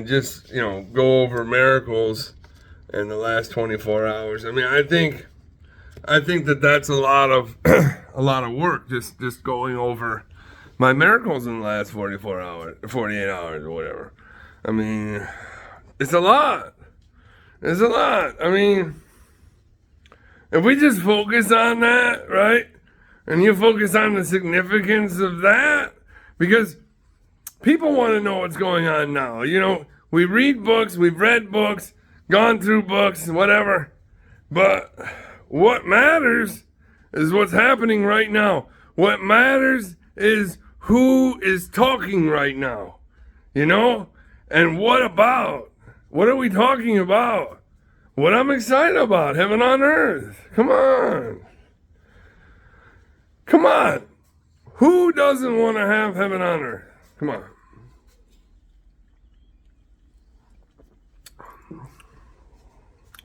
just, go over miracles in the last 24 hours. I mean, I think that that's a lot of work, just going over my miracles in the last 48 hours or whatever. I mean, it's a lot. It's a lot. I mean, if we just focus on that, right? And you focus on the significance of that, because people want to know what's going on now. We read books, we've read books, gone through books, whatever. But what matters is what's happening right now. What matters is who is talking right now. And what about? What are we talking about? What I'm excited about, heaven on earth. Come on. Come on. Who doesn't want to have heaven on earth? Come on.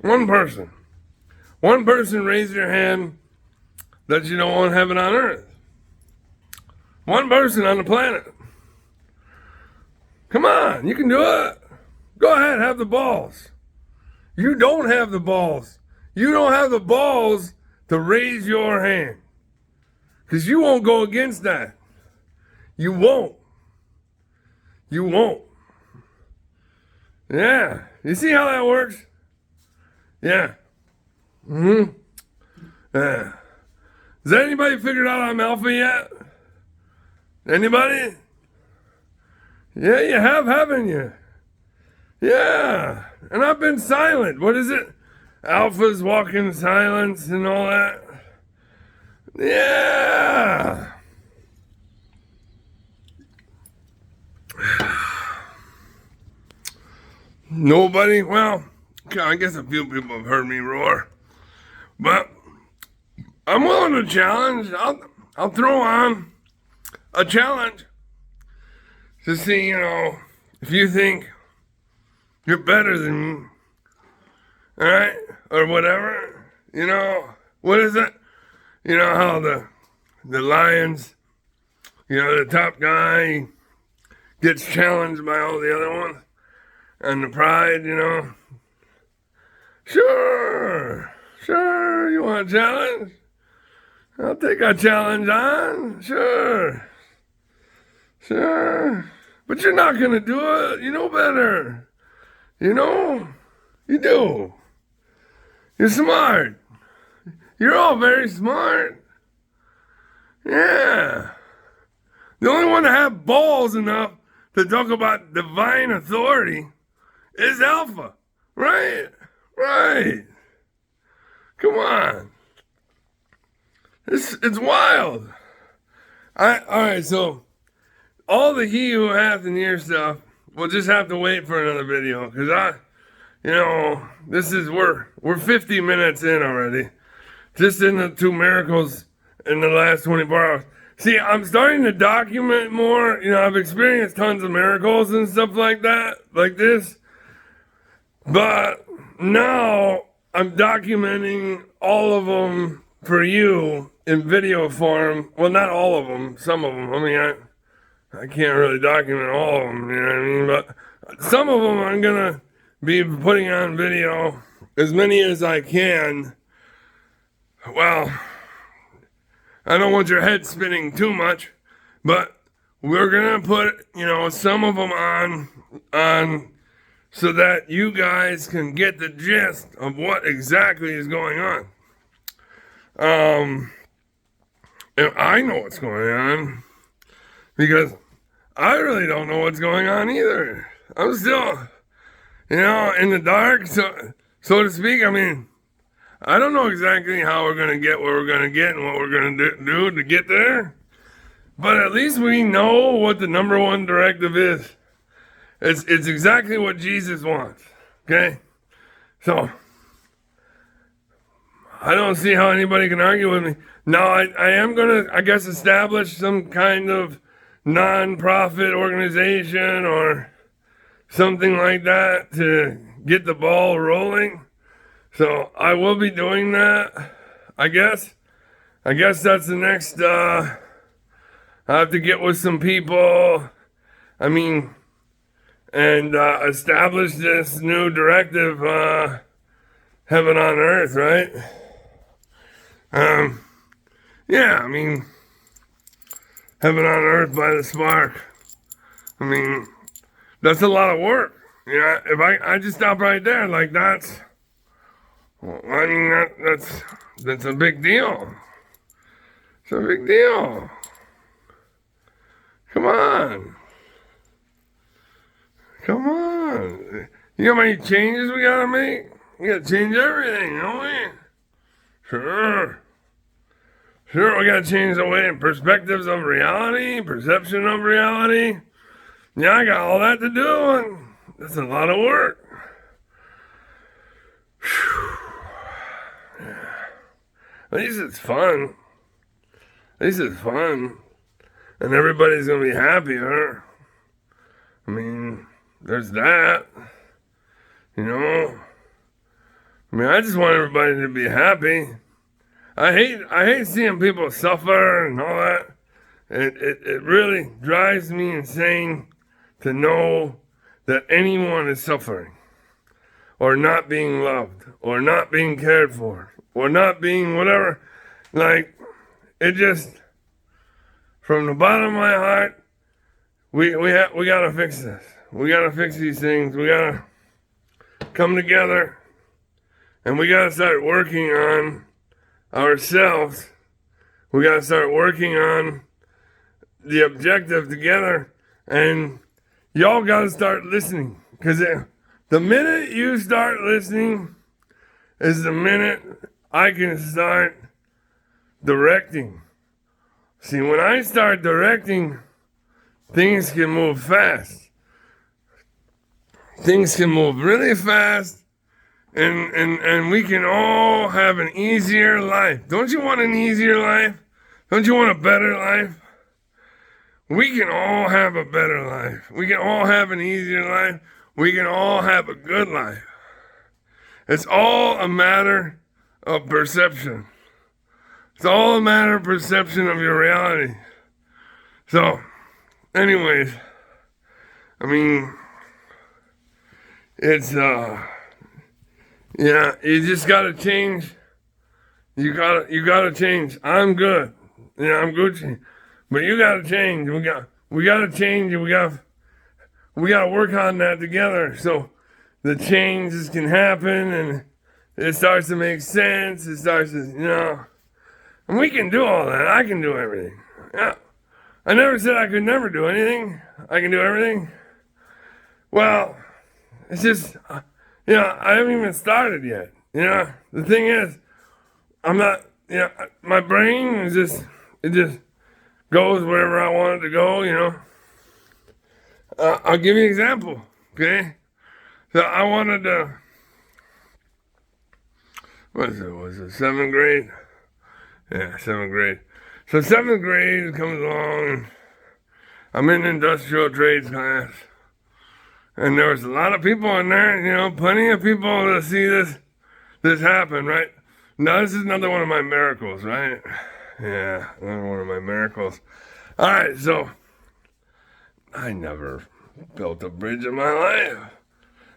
One person. One person raise your hand that you don't want heaven on earth. One person on the planet. Come on, you can do it. Go ahead, have the balls. You don't have the balls. You don't have the balls to raise your hand. Because you won't go against that. You won't. You won't. Yeah. You see how that works? Yeah. Yeah. Has anybody figured out I'm alpha yet? Anybody? Yeah, you have, haven't you? Yeah. And I've been silent. What is it? Alphas walk in silence and all that. Yeah. Nobody? Well, I guess a few people have heard me roar. But I'm willing to challenge. I'll throw on a challenge to see, if you think you're better than me, all right, or whatever, what is it? How the Lions, the top guy gets challenged by all the other ones, and the pride, Sure, you want a challenge? I'll take a challenge on, sure. But you're not going to do it. You know better. You do. You're smart. You're all very smart. Yeah. The only one to have balls enough to talk about divine authority is Alpha. Right. Come on. It's wild. Alright, so all the He Who Hath an Ear stuff, we'll just have to wait for another video, because we're 50 minutes in already, just in the 2 miracles in the last 24 hours. See, I'm starting to document more. I've experienced tons of miracles and stuff like that, like this. But now I'm documenting all of them for you in video form. Well, not all of them, some of them. I mean, I can't really document all of them, you know what I mean? But some of them I'm going to be putting on video, as many as I can. Well, I don't want your head spinning too much, but we're going to put, some of them on so that you guys can get the gist of what exactly is going on. And I know what's going on, because I really don't know what's going on either. I'm still, in the dark, so to speak. I mean, I don't know exactly how we're going to get where we're going to get and what we're going to do to get there. But at least we know what the number one directive is. It's exactly what Jesus wants. Okay? So, I don't see how anybody can argue with me. Now, I am going to, I guess, establish some kind of non-profit organization or something like that to get the ball rolling. So I will be doing that, I guess. I guess that's the next, I have to get with some people, and establish this new directive, heaven on earth, right? Heaven on earth by the spark. That's a lot of work. If I just stop right there, like that's a big deal. It's a big deal. Come on. You know how many changes we gotta make? We gotta change everything, don't we? Sure, we gotta change the way perspectives of reality, perception of reality. Yeah, I got all that to do, and that's a lot of work. At least it's fun. And everybody's gonna be happier. There's that. I just want everybody to be happy. I hate seeing people suffer and all that. It really drives me insane to know that anyone is suffering, or not being loved, or not being cared for, or not being whatever. Like, it just, from the bottom of my heart, we gotta fix this. We gotta fix these things. We gotta come together, and we gotta start working on ourselves. We gotta start working on the objective together, and y'all gotta start listening, because the minute you start listening is the minute I can start directing. See, when I start directing, things can move fast. Things can move really fast, and we can all have an easier life. Don't you want an easier life? Don't you want a better life? We can all have a better life. We can all have an easier life. We can all have a good life. It's all a matter of perception. It's all a matter of perception of your reality. So, anyways, it's, you just gotta change. You gotta change. I'm good. I'm Gucci. But you gotta change. We gotta change, and we gotta work on that together, so the changes can happen, and it starts to make sense. It starts to, and we can do all that. I can do everything. Yeah. I never said I could never do anything. I can do everything. Well, it's just, I haven't even started yet. The thing is, I'm not, my brain is just, it just goes wherever I want it to go, I'll give you an example, okay? So I wanted to, was it 7th grade? Yeah, 7th grade. So 7th grade comes along, I'm in industrial trades class, and there was a lot of people in there, plenty of people to see this happen, right? Now this is another one of my miracles, right? Yeah, another one of my miracles. All right, so I never built a bridge in my life.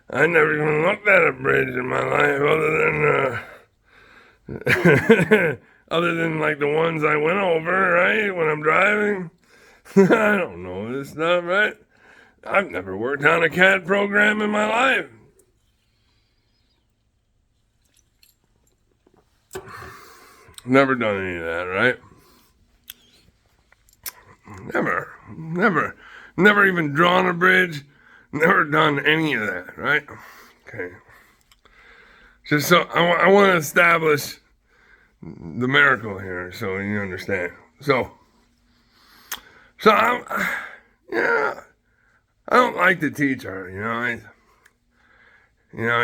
I never even looked at a bridge in my life other than like the ones I went over, right? When I'm driving. I don't know this stuff, right? I've never worked on a CAD program in my life. Never done any of that, right? Never even drawn a bridge. Never done any of that, right? Okay. Just so I want to establish the miracle here, so you understand. So yeah, I don't like the teacher,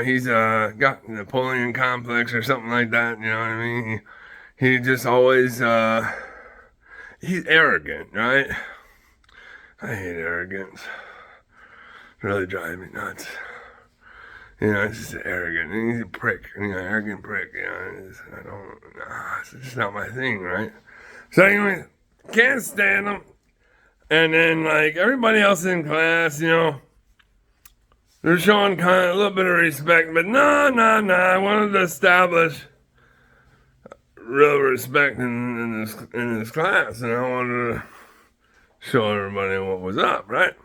he's got Napoleon complex or something like that. You know what I mean? He just always he's arrogant, right? I hate arrogance. It really drives me nuts. It's just arrogant. And he's a prick. Arrogant prick. It's just not my thing, right? So anyway, can't stand him. And then like everybody else in class, they're showing kind of a little bit of respect, but no. I wanted to establish real respect in this class, and I wanted to show everybody what was up, right?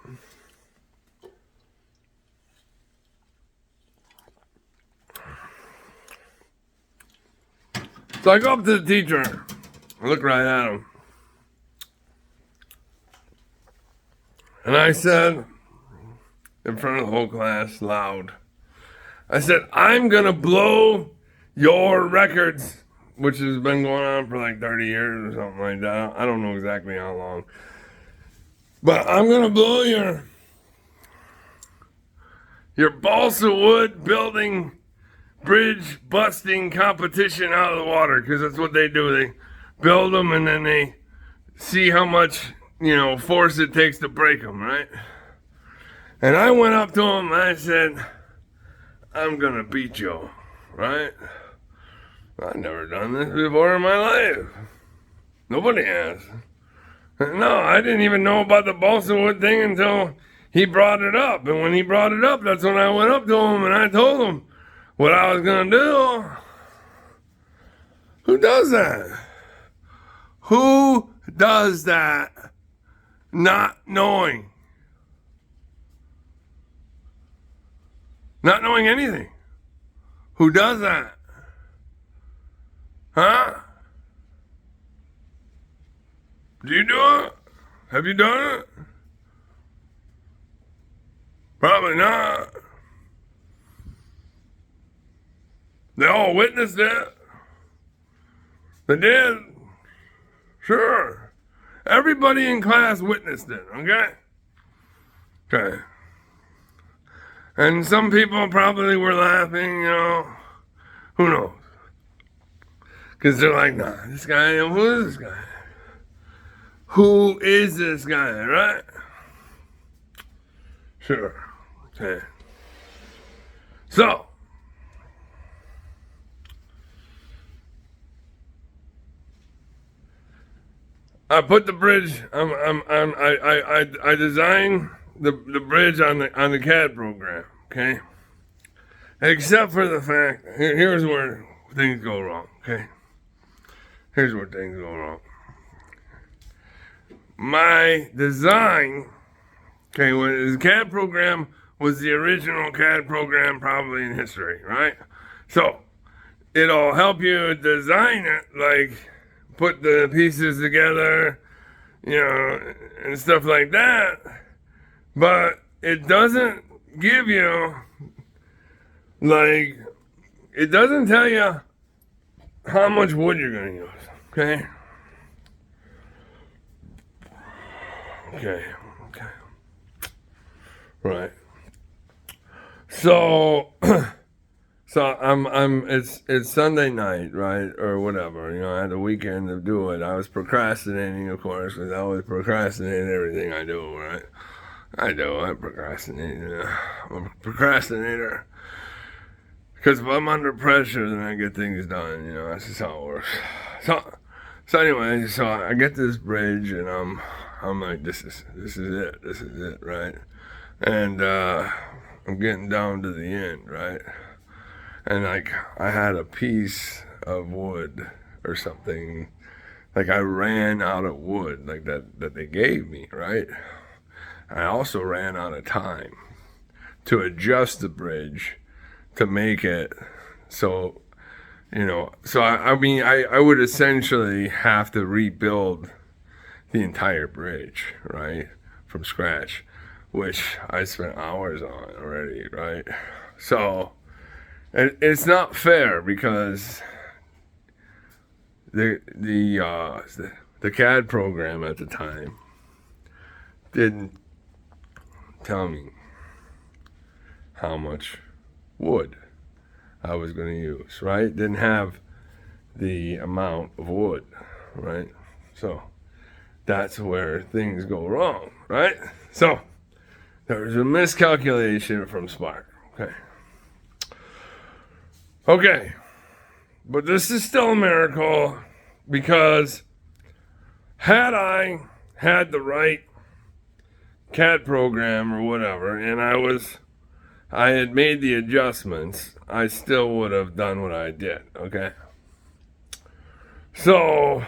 So I go up to the teacher, I look right at him, and I said, in front of the whole class, loud, I said, I'm gonna blow your records, which has been going on for like 30 years or something like that. I don't know exactly how long. But I'm gonna blow your balsa wood building bridge busting competition out of the water, because that's what they do. They build them and then they see how much force it takes to break them, right? And I went up to him and I said, I'm gonna beat you, right? I've never done this before in my life. Nobody has. No, I didn't even know about the balsa wood thing until he brought it up. And when he brought it up, that's when I went up to him and I told him what I was gonna do. Who does that? Who does that? Not knowing. Not knowing anything. Who does that? Huh? Do you do it? Have you done it? Probably not. They all witnessed it. They did. Sure. Everybody in class witnessed it, okay? Okay. And some people probably were laughing, Who knows? Because they're like, nah, this guy, who is this guy? Who is this guy, right? Sure. Okay. So, I put the bridge. I designed the bridge on the CAD program. Okay. Except for the fact, here's where things go wrong. Okay. Here's where things go wrong. My design, okay, when the CAD program was the original CAD program probably in history, right? So it'll help you design it, like put the pieces together, and stuff like that. But it doesn't give you, it doesn't tell you how much wood you're going to use, okay? Okay. right? So, it's Sunday night, right, or whatever. I had the weekend to do it. I was procrastinating, of course, because I always procrastinate everything I do, right? I procrastinate. I'm a procrastinator. Because if I'm under pressure, then I get things done. That's just how it works. So anyway, I get this bridge, and I'm like, this is it, right? And I'm getting down to the end, right? And like I had a piece of wood or something, like I ran out of wood, like that they gave me, right? I also ran out of time to adjust the bridge to make it so, I mean, I would essentially have to rebuild the entire bridge, right, from scratch, which I spent hours on already, right? So it's not fair because the CAD program at the time didn't tell me how much wood I was going to use, right? Didn't have the amount of wood, right? So that's where things go wrong, right? So there was a miscalculation from Spark, okay, but this is still a miracle because had I had the right CAD program or whatever, and I had made the adjustments, I still would have done what I did, okay? So,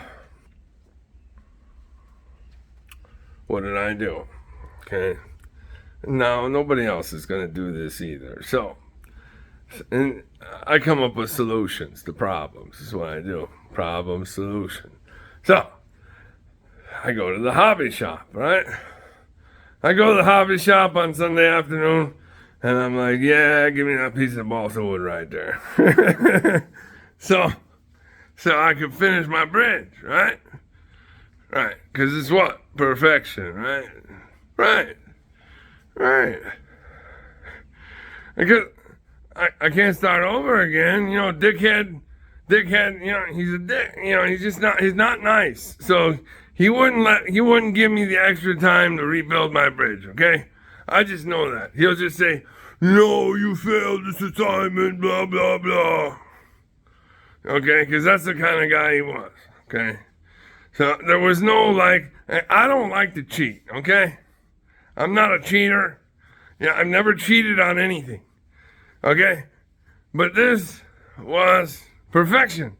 what did I do? Okay? Now, nobody else is going to do this either. So, and I come up with solutions to problems. This is what I do. Problem, solution. So, I go to the hobby shop, right? I go to the hobby shop on Sunday afternoon, and I'm like, yeah, give me that piece of balsa wood right there. so I can finish my bridge, right? Right, because it's what? Perfection, right? Right. Because I can't start over again, dickhead, he's a dick, he's not nice. So he wouldn't give me the extra time to rebuild my bridge, okay? I just know that. He'll just say, no, you failed this assignment, blah, blah, blah. Okay, because that's the kind of guy he was, okay? So there was no I don't like to cheat, okay? I'm not a cheater. I've never cheated on anything, okay? But this was perfection.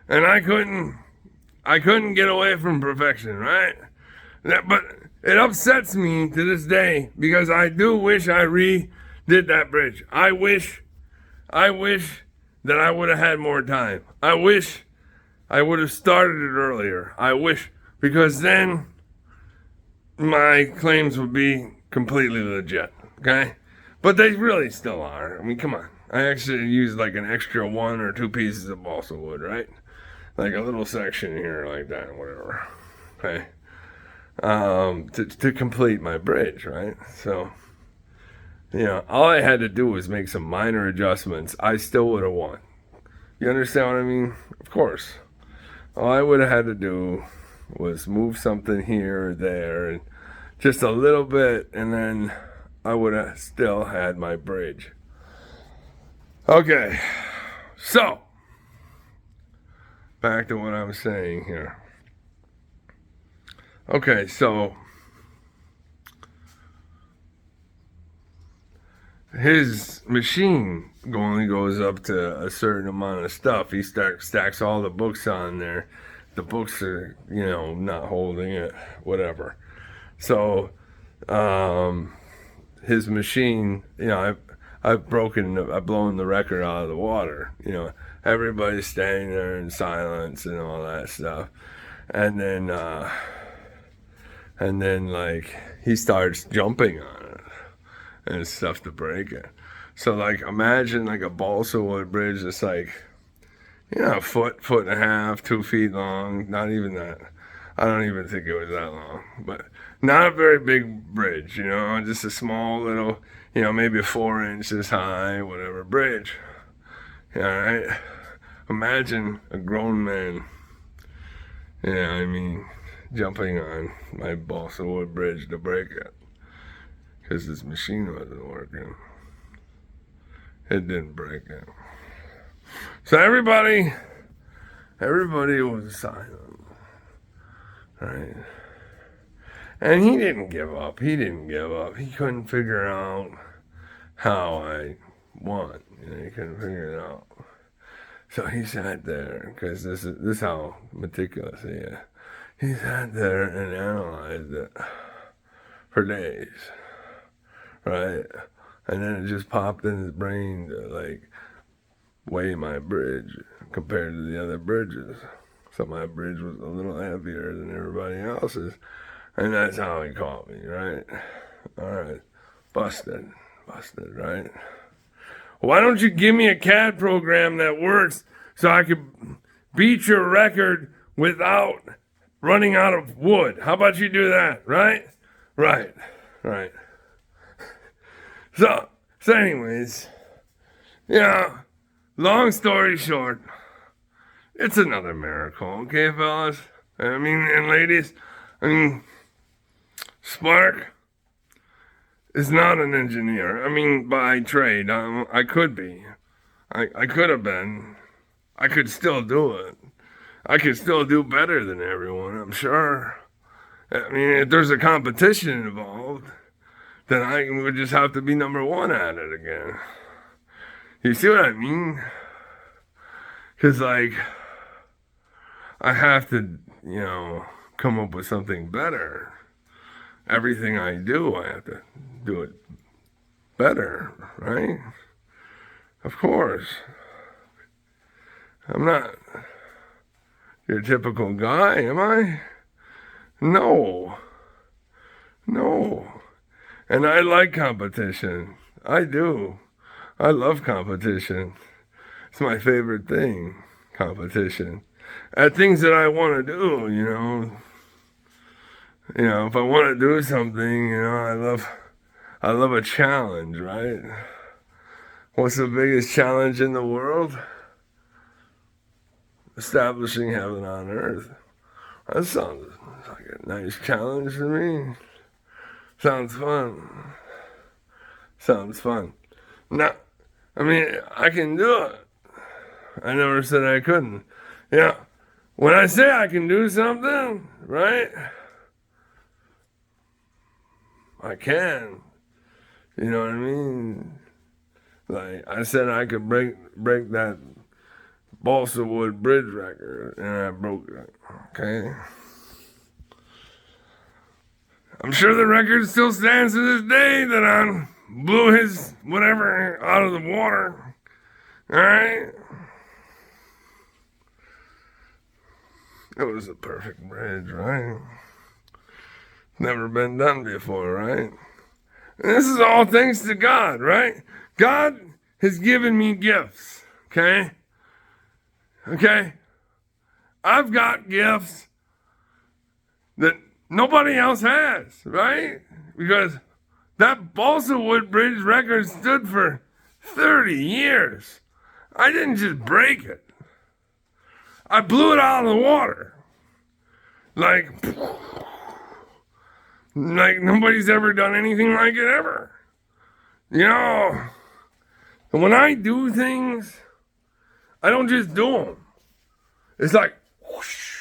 And I couldn't get away from perfection, right? But it upsets me to this day because I do wish I redid that bridge. I wish that I would have had more time. I wish I would have started it earlier. I wish, because then my claims would be completely legit, okay? But they really still are. I mean, come on. I actually used like an extra 1 or 2 pieces of balsa wood, right? Like a little section here like that, whatever, okay? To complete my bridge, right? So, all I had to do was make some minor adjustments. I still would have won. You understand what I mean? Of course. All I would have had to do was move something here or there, and just a little bit, and then I would have still had my bridge. Okay, so back to what I'm saying here. Okay, so his machine only goes up to a certain amount of stuff. He stacks all the books on there. The books are, not holding it, whatever. So, his machine, I've blown the record out of the water. Everybody's standing there in silence and all that stuff. And then like he starts jumping on it and stuff to break it. So like imagine like a balsa wood bridge that's like, a foot and a half, 2 feet long, not even that. I don't even think it was that long, but not a very big bridge, just a small little, maybe 4 inches high, whatever bridge. All right. Imagine a grown man, jumping on my balsa wood bridge to break it because this machine wasn't working. It didn't break it. So everybody was silent, right? And he didn't give up. He couldn't figure out how I won. He couldn't figure it out. So he sat there, because this is how meticulous he is. He sat there and analyzed it for days, right? And then it just popped in his brain to weigh my bridge compared to the other bridges. So my bridge was a little heavier than everybody else's. And that's how he caught me, right? All right. Busted, right? Why don't you give me a CAD program that works so I could beat your record without running out of wood? How about you do that, right? Right. So anyways, long story short, it's another miracle, okay, fellas? And ladies, Spark is not an engineer. By trade, I could be. I could have been. I could still do it. I could still do better than everyone, I'm sure. If there's a competition involved, then I would just have to be number one at it again. You see what I mean? Because, I have to, come up with something better. Everything I do, I have to do it better, right? Of course. I'm not your typical guy, am I? No. And I like competition. I do. I love competition. It's my favorite thing, competition. At things that I want to do, if I want to do something, I love a challenge, right? What's the biggest challenge in the world? Establishing heaven on earth. That sounds like a nice challenge to me. Sounds fun. Now, I can do it. I never said I couldn't. When I say I can do something, right? I can. You know what I mean? I said I could break that balsa wood bridge record, and I broke it. Okay? I'm sure the record still stands to this day that I blew his whatever out of the water. Alright? It was a perfect bridge, right? Never been done before, right? And this is all thanks to God, right? God has given me gifts, okay? I've got gifts that nobody else has, right? Because that balsa wood bridge record stood for 30 years. I didn't just break it. I blew it out of the water. Like nobody's ever done anything like it ever. And when I do things, I don't just do them. It's like whoosh.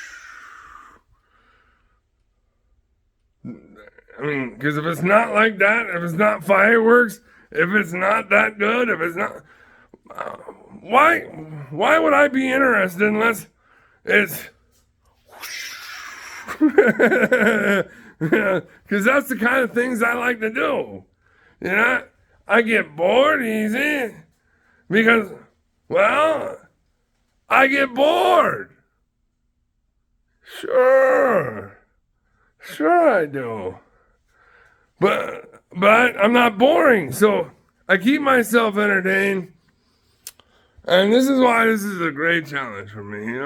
Because if it's not like that, if it's not fireworks, if it's not that good, if it's not, why would I be interested unless it's because that's the kind of things I like to do. I get bored easy because, I get bored. Sure I do. But I'm not boring, so I keep myself entertained. And this is why this is a great challenge for me,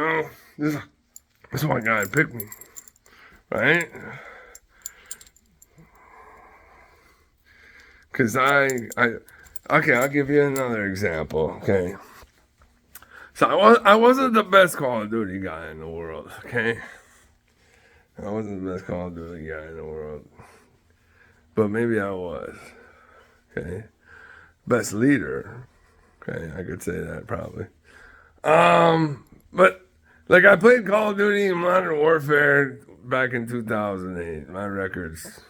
This is why God picked me. right? Because okay, I'll give you another example, okay? So I wasn't the best Call of Duty guy in the world, okay? I wasn't the best Call of Duty guy in the world. But maybe I was, okay? Best leader, okay? I could say that probably. But like I played Call of Duty and Modern Warfare back in 2008. My records,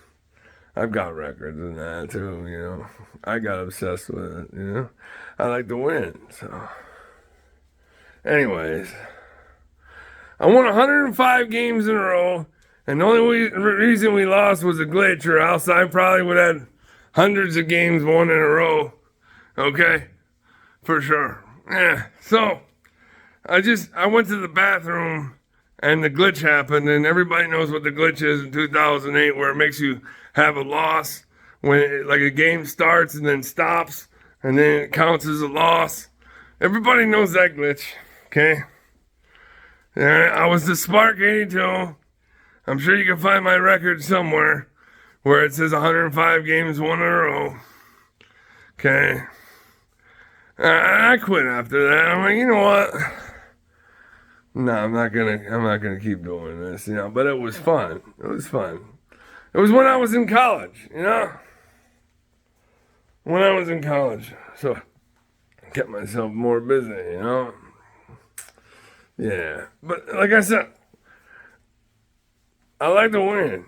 I've got records in that too, you know. I got obsessed with it, you know. I like to win, so. Anyways, I won 105 games in a row, and the only reason we lost was a glitch, or else I probably would have had hundreds of games won in a row. Okay? For sure. Yeah. So, I went to the bathroom, and the glitch happened, and everybody knows what the glitch is in 2008, where it makes you have a loss when like a game starts and then stops, and then it counts as a loss. Everybody knows that glitch. Okay. I was the Spark 82. I'm sure you can find my record somewhere where it says 105 games won in a row. Okay. I quit after that. I'm like, you know what? No, I'm not gonna keep doing this, you know. But it was fun. It was fun. It was when I was in college, you know. When I was in college, so I kept myself more busy, you know. Yeah, but like I said, I like to win.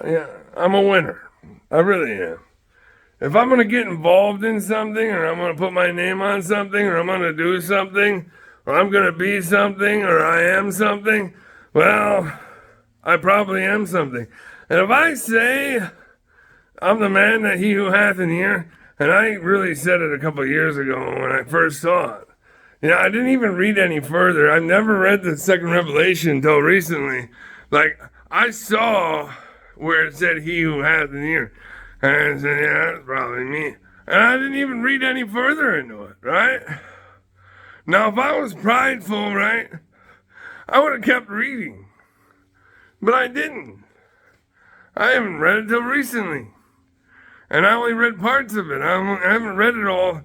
Yeah, I'm a winner. I really am. If I'm going to get involved in something, or I'm going to put my name on something, or I'm going to do something, or I'm going to be something, or I am something, well, I probably am something. And if I say I'm the man that he who hath an ear, and I really said it a couple of years ago when I first saw it, you know, I didn't even read any further. I've never read the second Revelation until recently. Like, I saw where it said, he who hath an ear. And I said, yeah, that's probably me. And I didn't even read any further into it, right? Now, if I was prideful, right, I would have kept reading. But I didn't. I haven't read it till recently. And I only read parts of it. I haven't read it all.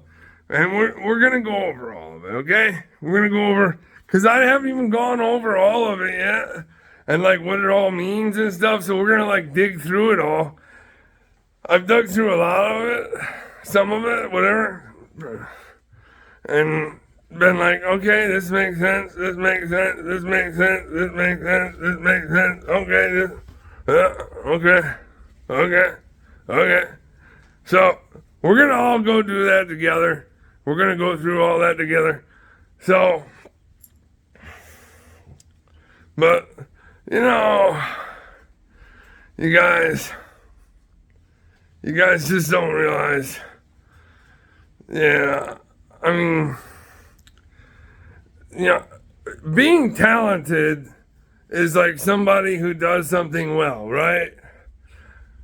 And we're going to go over all of it, okay? We're going to go over, because I haven't even gone over all of it yet. And like what it all means and stuff. So we're going to like dig through it all. I've dug through a lot of it. Some of it, whatever. And been like, okay, this makes sense. This makes sense. This makes sense. This makes sense. This makes sense. Okay. Okay. Okay. Okay. So we're going to all go do that together. We're going to go through all that together. So, but, you know, you guys just don't realize, yeah, I mean, you know, being talented is like somebody who does something well, right?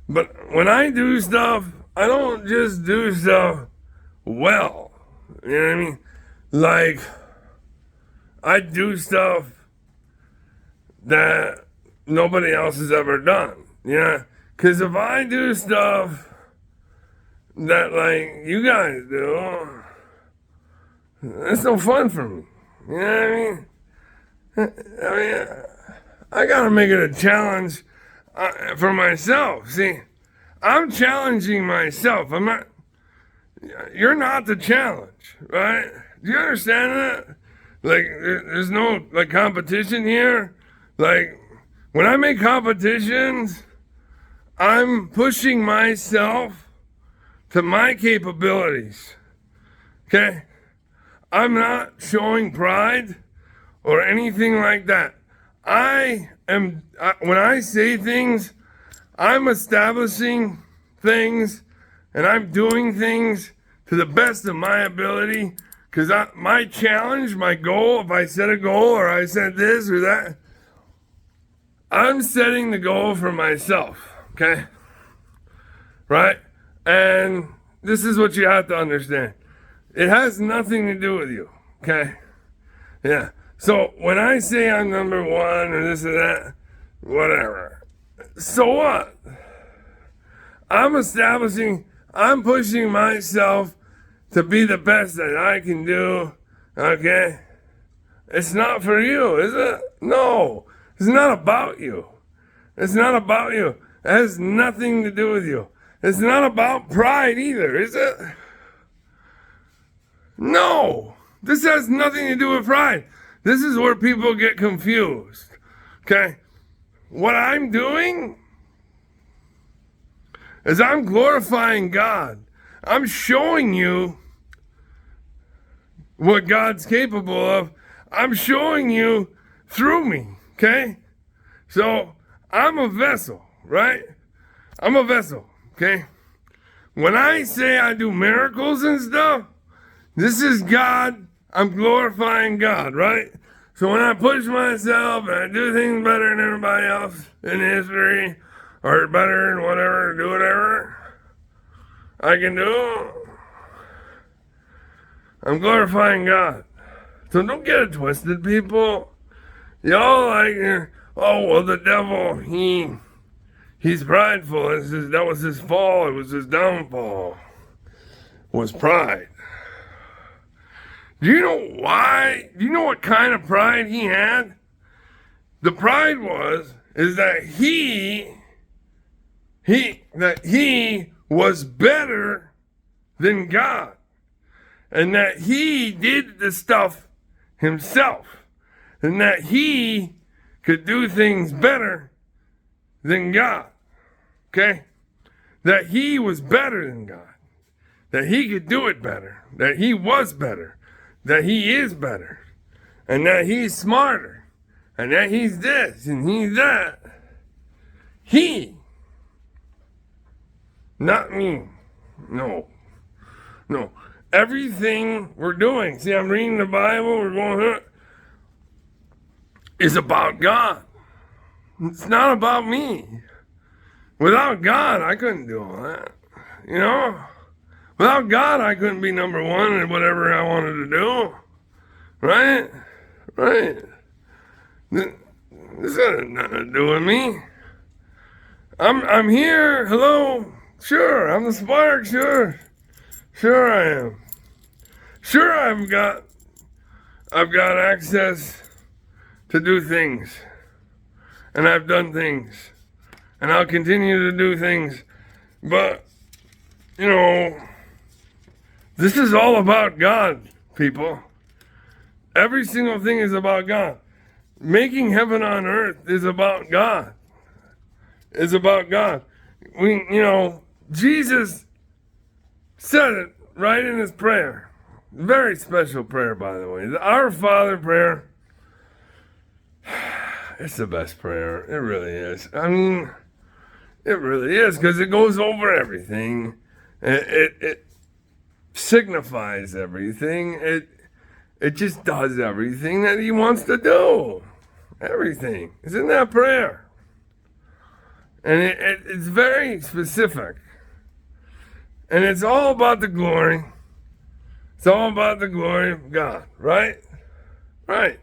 But when I do stuff, I don't just do stuff well. You know what I mean? Like, I do stuff that nobody else has ever done. You know? Because if I do stuff that, like, you guys do, it's no fun for me. You know what I mean? I gotta make it a challenge for myself. See, I'm challenging myself. You're not the challenge, right? Do you understand that? Like, there's no, like, competition here. Like, when I make competitions, I'm pushing myself to my capabilities, okay? I'm not showing pride or anything like that. When I say things, I'm establishing things and I'm doing things to the best of my ability, because my challenge, my goal, if I set a goal or I said this or that, I'm setting the goal for myself, okay? Right? And this is what you have to understand. It has nothing to do with you, okay? Yeah. So when I say I'm number one or this or that, whatever. So what? I'm pushing myself to be the best that I can do, okay? It's not for you, is it? No, it's not about you. It's not about you. It has nothing to do with you. It's not about pride either, is it? No, this has nothing to do with pride. This is where people get confused, okay? What I'm doing is I'm glorifying God. I'm showing you what God's capable of. I'm showing you through me, okay? So I'm a vessel, right? I'm a vessel, okay? When I say I do miracles and stuff, this is God. I'm glorifying God, right? So when I push myself and I do things better than everybody else in history, or better than whatever, do whatever I can do, I'm glorifying God. So don't get it twisted, people. Y'all like, oh, well, the devil, he's prideful. That was his fall. It was his downfall. Was pride. Do you know why? Do you know what kind of pride he had? The pride is that he was better than God. And that he did the stuff himself. And that he could do things better than God. Okay? That he was better than God. That he could do it better. That he was better. That he is better. And that he's smarter. And that he's this and he's that. He. Not me. No. No. Everything we're doing, see, I'm reading the Bible, we're going through it, is about God. It's not about me. Without God, I couldn't do all that. You know? Without God, I couldn't be number one in whatever I wanted to do. Right? Right. This has nothing to do with me. I'm here. Hello. Sure, I'm the spark. Sure. Sure I am. Sure I've got access to do things. And I've done things. And I'll continue to do things. But, you know, this is all about God, people. Every single thing is about God. Making heaven on earth is about God. It's about God. Jesus said it right in his prayer. Very special prayer, by the way. The Our Father prayer. It's the best prayer. It really is. I mean, it really is, because it goes over everything. It signifies everything. It just does everything that he wants to do. Everything. It's in that prayer. And it's very specific. And it's all about the glory. It's all about the glory of God, right? Right.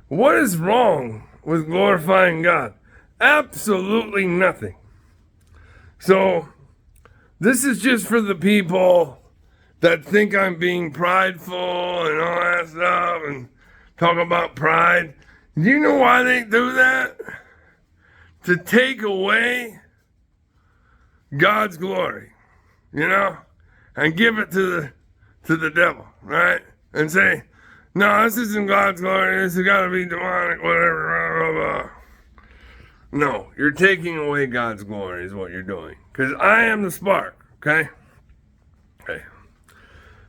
What is wrong with glorifying God? Absolutely nothing. So, this is just for the people that think I'm being prideful and all that stuff and talk about pride. Do you know why they do that? To take away God's glory, and give it to the devil, right? And say, no, this isn't God's glory, this has got to be demonic, whatever, blah, blah, blah. No, you're taking away God's glory is what you're doing. Because I am the spark, okay? Okay.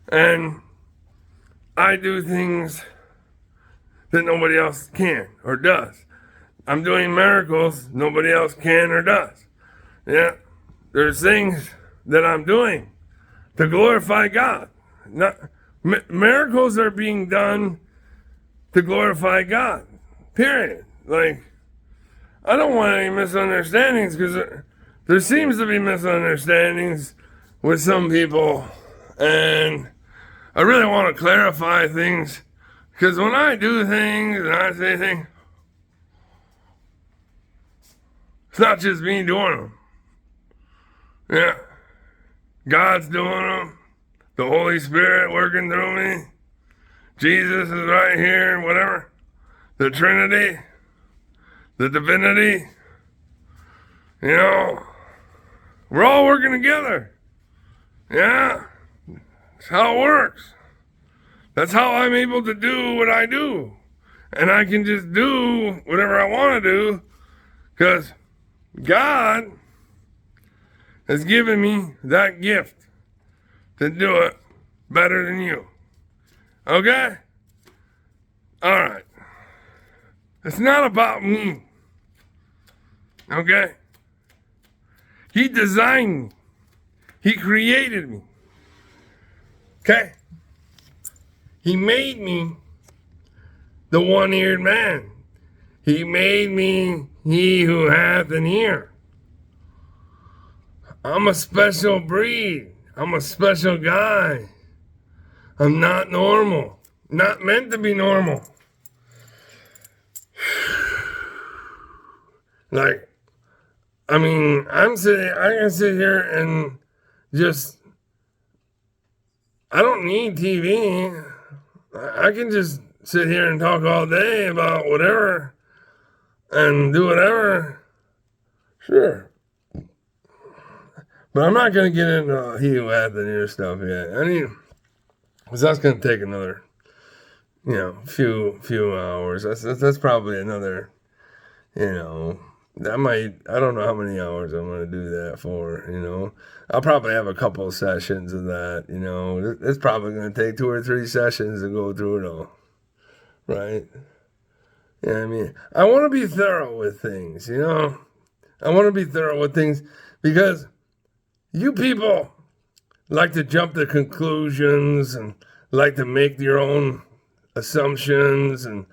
And I do things that nobody else can or does. I'm doing miracles nobody else can or does. Yeah, there's things that I'm doing to glorify God. Miracles are being done to glorify God, period. Like, I don't want any misunderstandings, because there seems to be misunderstandings with some people, and I really want to clarify things, because when I do things and I say things, It's not just me doing them. Yeah. God's doing them. The Holy Spirit working through me. Jesus is right here, whatever. The Trinity. The Divinity. You know, we're all working together. Yeah. That's how it works. That's how I'm able to do what I do. And I can just do whatever I want to do because God has given me that gift to do it better than you. Okay? All right. It's not about me. Okay? He designed me. He created me. Okay? He made me the one-eared man. He made me he who hath an ear. I'm a special breed. I'm a special guy. I'm not normal. Not meant to be normal. Like, I mean, I can sit here and just, I don't need TV. I can just sit here and talk all day about whatever and do whatever. Sure. But I'm not going to get into he who hath an ear stuff yet. I mean, because that's going to take another, few hours. That's probably another, I don't know how many hours I'm going to do that for, I'll probably have a couple of sessions of that, It's probably going to take 2 or 3 sessions to go through it all, right? Yeah, I mean, I want to be thorough with things, I want to be thorough with things because you people like to jump to conclusions and like to make your own assumptions and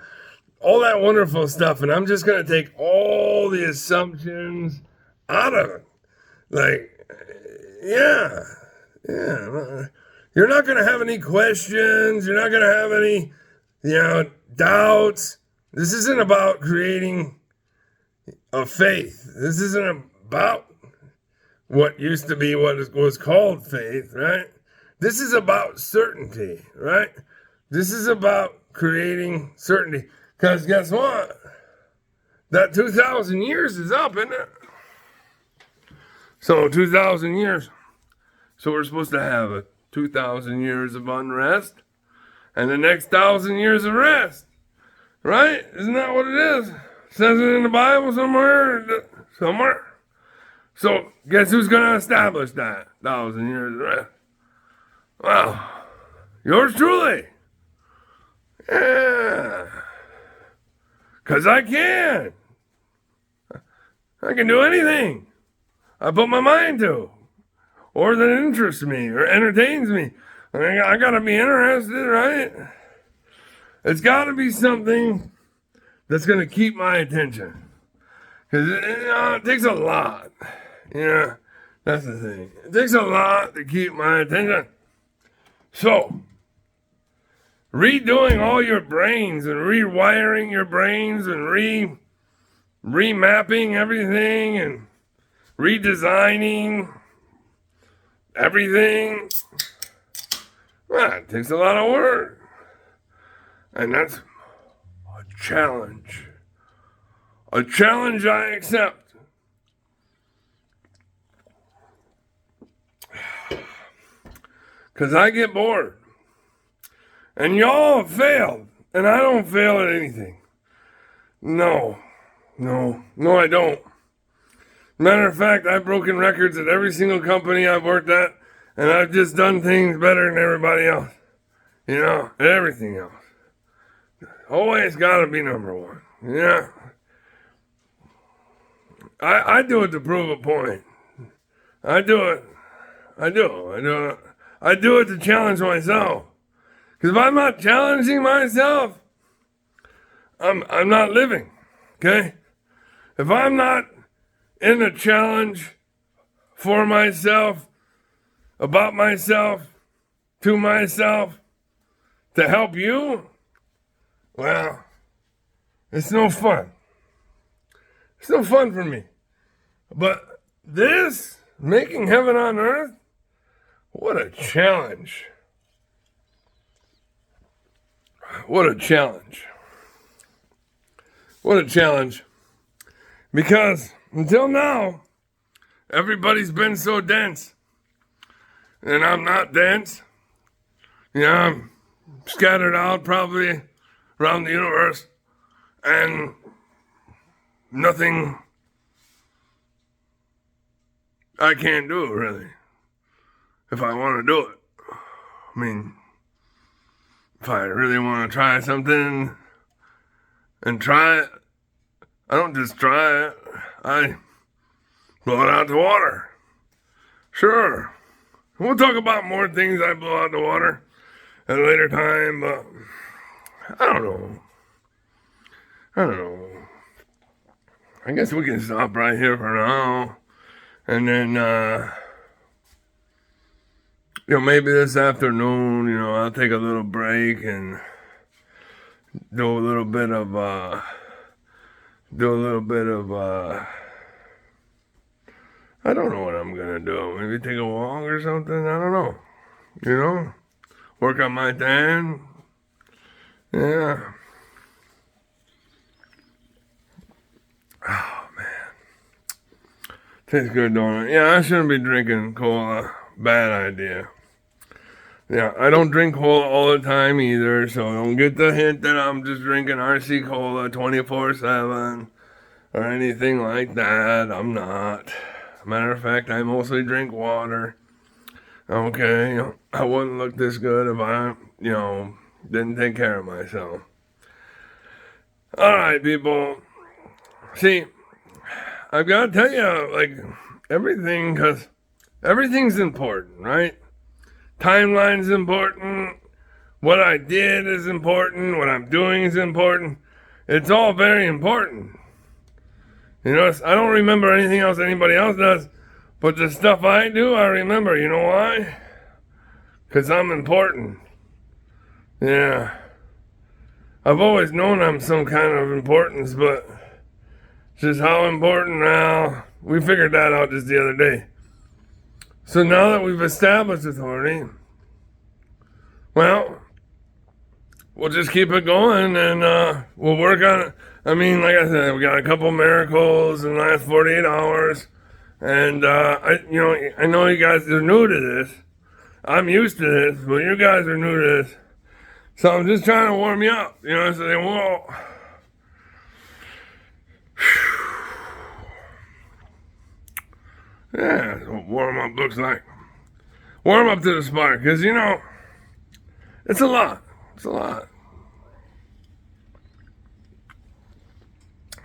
all that wonderful stuff. And I'm just going to take all the assumptions out of it. Like, yeah. You're not going to have any questions. You're not going to have any, doubts. This isn't about creating a faith. This isn't about what used to be what was called faith, right? This is about certainty, right? This is about creating certainty. Because guess what? That 2,000 years is up, isn't it? So 2,000 years. So we're supposed to have 2,000 years of unrest and the next 1,000 years of rest, right? Isn't that what it is? It says it in the Bible somewhere. So guess who's going to establish that 1,000 years of rest? Well, yours truly. Yeah. Because I can. I can do anything I put my mind to, or that interests me, or entertains me. I got to be interested, right? It's got to be something that's going to keep my attention. Because it takes a lot. Yeah, that's the thing. It takes a lot to keep my attention. So, redoing all your brains and rewiring your brains and remapping everything and redesigning everything, well, it takes a lot of work. And that's a challenge. A challenge I accept. Because I get bored. And y'all have failed. And I don't fail at anything. No, I don't. Matter of fact, I've broken records at every single company I've worked at. And I've just done things better than everybody else. Everything else. Always got to be number one. Yeah. I do it to prove a point. I do it to challenge myself. Because if I'm not challenging myself, I'm not living. Okay? If I'm not in a challenge for myself, about myself, to myself, to help you, well, it's no fun. It's no fun for me. But this, making heaven on earth, what a challenge. What a challenge. What a challenge. Because until now, everybody's been so dense. And I'm not dense. I'm scattered out probably around the universe. And nothing I can't do, really. If I want to do it. I mean, if I really want to try something and try it, I don't just try it. I blow it out the water. Sure. We'll talk about more things I blow out the water at a later time, but I don't know. I guess we can stop right here for now. And then, maybe this afternoon, I'll take a little break and do a little bit of, I don't know what I'm gonna do. Maybe take a walk or something. I don't know. Work on my tan. Yeah. Oh, man. Tastes good, don't it? Yeah, I shouldn't be drinking cola. Bad idea. Yeah, I don't drink cola all the time either, so don't get the hint that I'm just drinking RC Cola 24/7 or anything like that. I'm not. Matter of fact, I mostly drink water. Okay, I wouldn't look this good if I, didn't take care of myself. All right, people. See, I've got to tell you, everything, because everything's important, right? Timeline's important. What I did is important. What I'm doing is important. It's all very important. I don't remember anything else anybody else does, but the stuff I do, I remember. You know why? Because I'm important. Yeah. I've always known I'm some kind of importance, but just how important now, we figured that out just the other day. So now that we've established authority, well, we'll just keep it going and we'll work on it. I mean, like I said, we got a couple miracles in the last 48 hours. And, I know you guys are new to this. I'm used to this, but you guys are new to this. So I'm just trying to warm you up. So they won't. Yeah, that's what warm up looks like. Warm up to the spark, because, it's a lot. It's a lot.